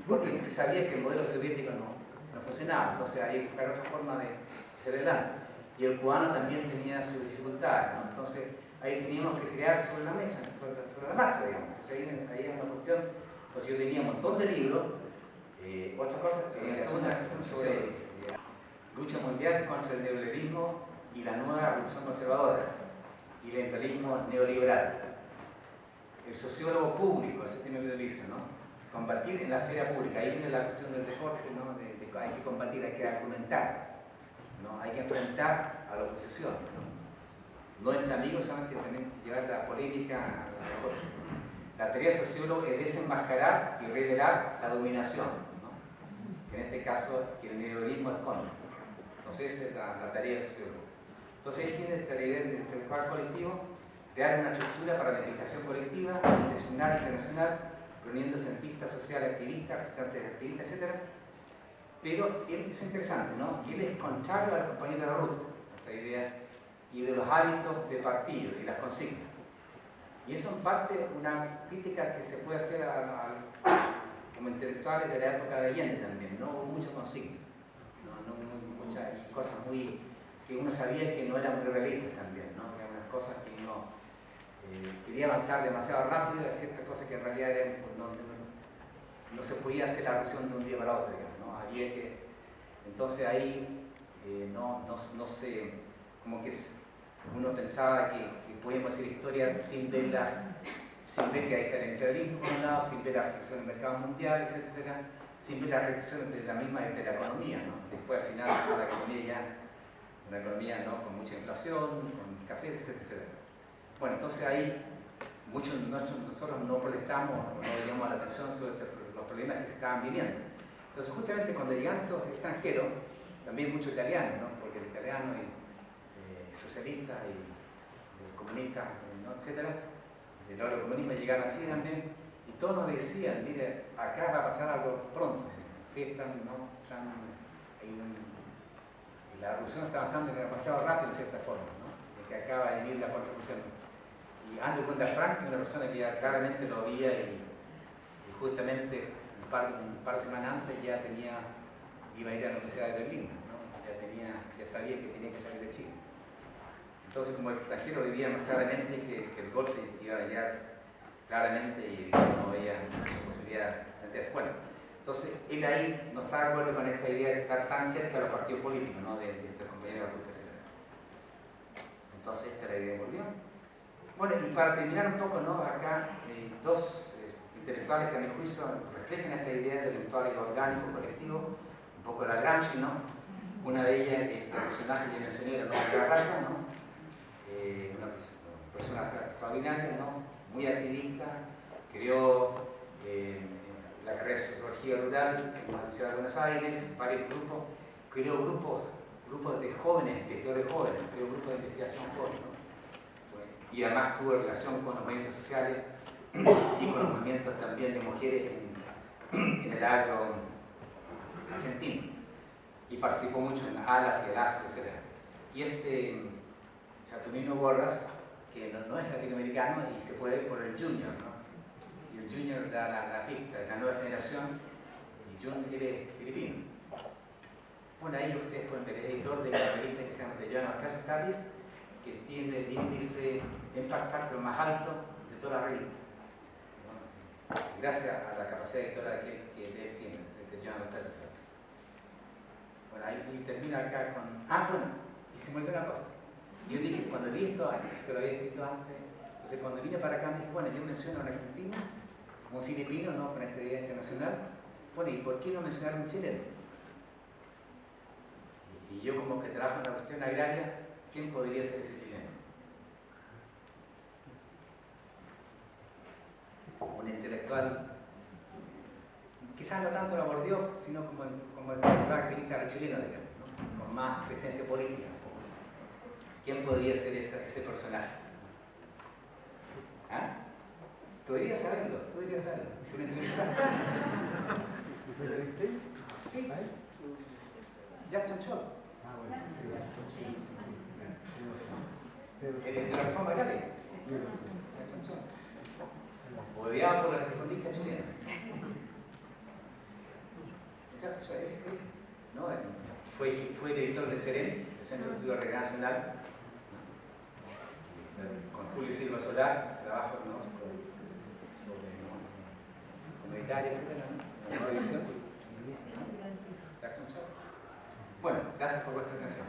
Speaker 1: Porque se sabía que el modelo soviético no funcionaba, entonces ahí buscar otra forma de ser adelante. Y el cubano también tenía sus dificultades, ¿no? Entonces ahí teníamos que crear sobre la mecha, sobre la marcha, digamos. Entonces ahí era una cuestión. Entonces yo tenía un montón de libros, otras cosas, tenía una cuestión sobre lucha mundial contra el neoliberalismo y la nueva revolución conservadora y el imperialismo neoliberal. El sociólogo público, ese tema que utiliza, ¿no? Combatir en la esfera pública, ahí viene la cuestión del deporte, ¿no? Hay que combatir, hay que argumentar, ¿no? Hay que enfrentar a la oposición, no entre amigos solamente, también llevar la polémica a la mejor. La tarea del sociólogo es desenmascarar y revelar la dominación, ¿no? Que en este caso que el neoliberalismo esconde. Entonces esa es la tarea del sociólogo. Entonces él tiene esta idea de intelectual colectivo, crear una estructura para la investigación colectiva, interdisciplinar, internacional, reuniendo cientistas, sociales, activistas, representantes de activistas, etc. Pero él es interesante, ¿no? Y él es contrario a los compañeros de ruta, esta idea, y de los hábitos de partido y las consignas. Y eso en parte una crítica que se puede hacer como intelectuales de la época de Allende también, no hubo mucha consigna, muchas cosas muy que uno sabía que no eran muy realistas también, ¿no? Que eran unas cosas que uno quería avanzar demasiado rápido, y ciertas cosas que en realidad eran, pues, no se podía hacer la revolución de un día para otro, digamos, ¿no? Había que, entonces ahí no sé, como que uno pensaba que podíamos hacer historias sin ver que ahí está el imperialismo por un lado, sin ver las restricciones del mercado mundial, etcétera, sin ver las restricciones de la economía, ¿no? Después al final la economía ya, una economía, ¿no?, con mucha inflación, con escasez, etcétera. Bueno, entonces ahí muchos de nosotros no protestamos o no llamamos la atención sobre los problemas que estaban viniendo. Entonces justamente cuando llegaron estos extranjeros, también muchos italianos, ¿no?, porque el italiano y socialista y el comunista, ¿no?, etcétera, del oro comunismo llegaron a Chile también, y todos nos decían, mire, acá va a pasar algo pronto, ustedes están, ¿no?, y la revolución está avanzando demasiado rápido en cierta forma, ¿no?, de que acaba de venir la construcción. Y Andrew Wendell Franklin, una persona que ya claramente lo veía y justamente un par de semanas antes ya iba a ir a la Universidad de Berlín, ¿no?, ya sabía que tenía que salir de Chile. Entonces, como extranjero vivía más claramente que el golpe iba a llegar claramente y no había mucha posibilidad de eso. Bueno, entonces él ahí no está de acuerdo con esta idea de estar tan cerca de los partidos políticos, ¿no?, de estos compañeros de la Junta. Entonces esta es la idea de Bourdieu. Bueno, y para terminar un poco, ¿no?, acá dos intelectuales que a mi juicio reflejan esta idea del intelectual orgánico, colectivo, un poco la Gramsci, ¿no? Una de ellas, este personaje que mencioné, la novia Garraga, ¿no?, una persona extraordinaria, ¿no?, muy activista, creó la carrera de sociología rural en la Universidad de Buenos Aires, varios grupos, creó grupos de jóvenes, de historiadores jóvenes, creó grupos de investigación jóvenes, ¿no?, y además tuvo relación con los movimientos sociales y con los movimientos también de mujeres en el agro argentino, y participó mucho en ALAS y el ASCO, etc. Y Saturnino Borras, que no es latinoamericano y se puede ver por el Junior, ¿no?, y el Junior da la pista de la nueva generación, y John él es filipino. Bueno, ahí ustedes pueden ver, es editor de una revista que se llama The Journal of Class Studies, que tiene el índice Impact Factor más alto de toda la revista, ¿no?, gracias a la capacidad editora que él tiene, de The Journal of Class Studies. Bueno, ahí termina acá con... bueno, y se me olvidó una cosa. Yo dije, cuando vi esto lo había escrito antes, entonces cuando vine para acá me dije, bueno, yo menciono a un argentino, un filipino, ¿no?, con esta idea internacional, bueno, ¿y por qué no mencionar a un chileno? Y yo, como que trabajo en la cuestión agraria, ¿quién podría ser ese chileno? Un intelectual, quizás no tanto lo Bourdieu, sino como el intelectual activista chileno, digamos, ¿no?, con más presencia política. ¿Quién podría ser ese personaje? ¿Ah? Tú deberías saberlo. ¿Tú lo entrevistaste?
Speaker 2: ¿Me lo viste?
Speaker 1: Sí. Jackson Chow. ¿El de la reforma agraria? Jackson Chow. Odiado por los latifundistas chilenos. Jackson Chow es él, ¿no? Fue director de CEREN, el Centro de Estudio Regional Nacional, con Julio Silva Solar, trabajo, ¿no?, sobre comunitaria, etcétera, ¿no?, la nueva división. Jackson Chow. Bueno, gracias por vuestra atención.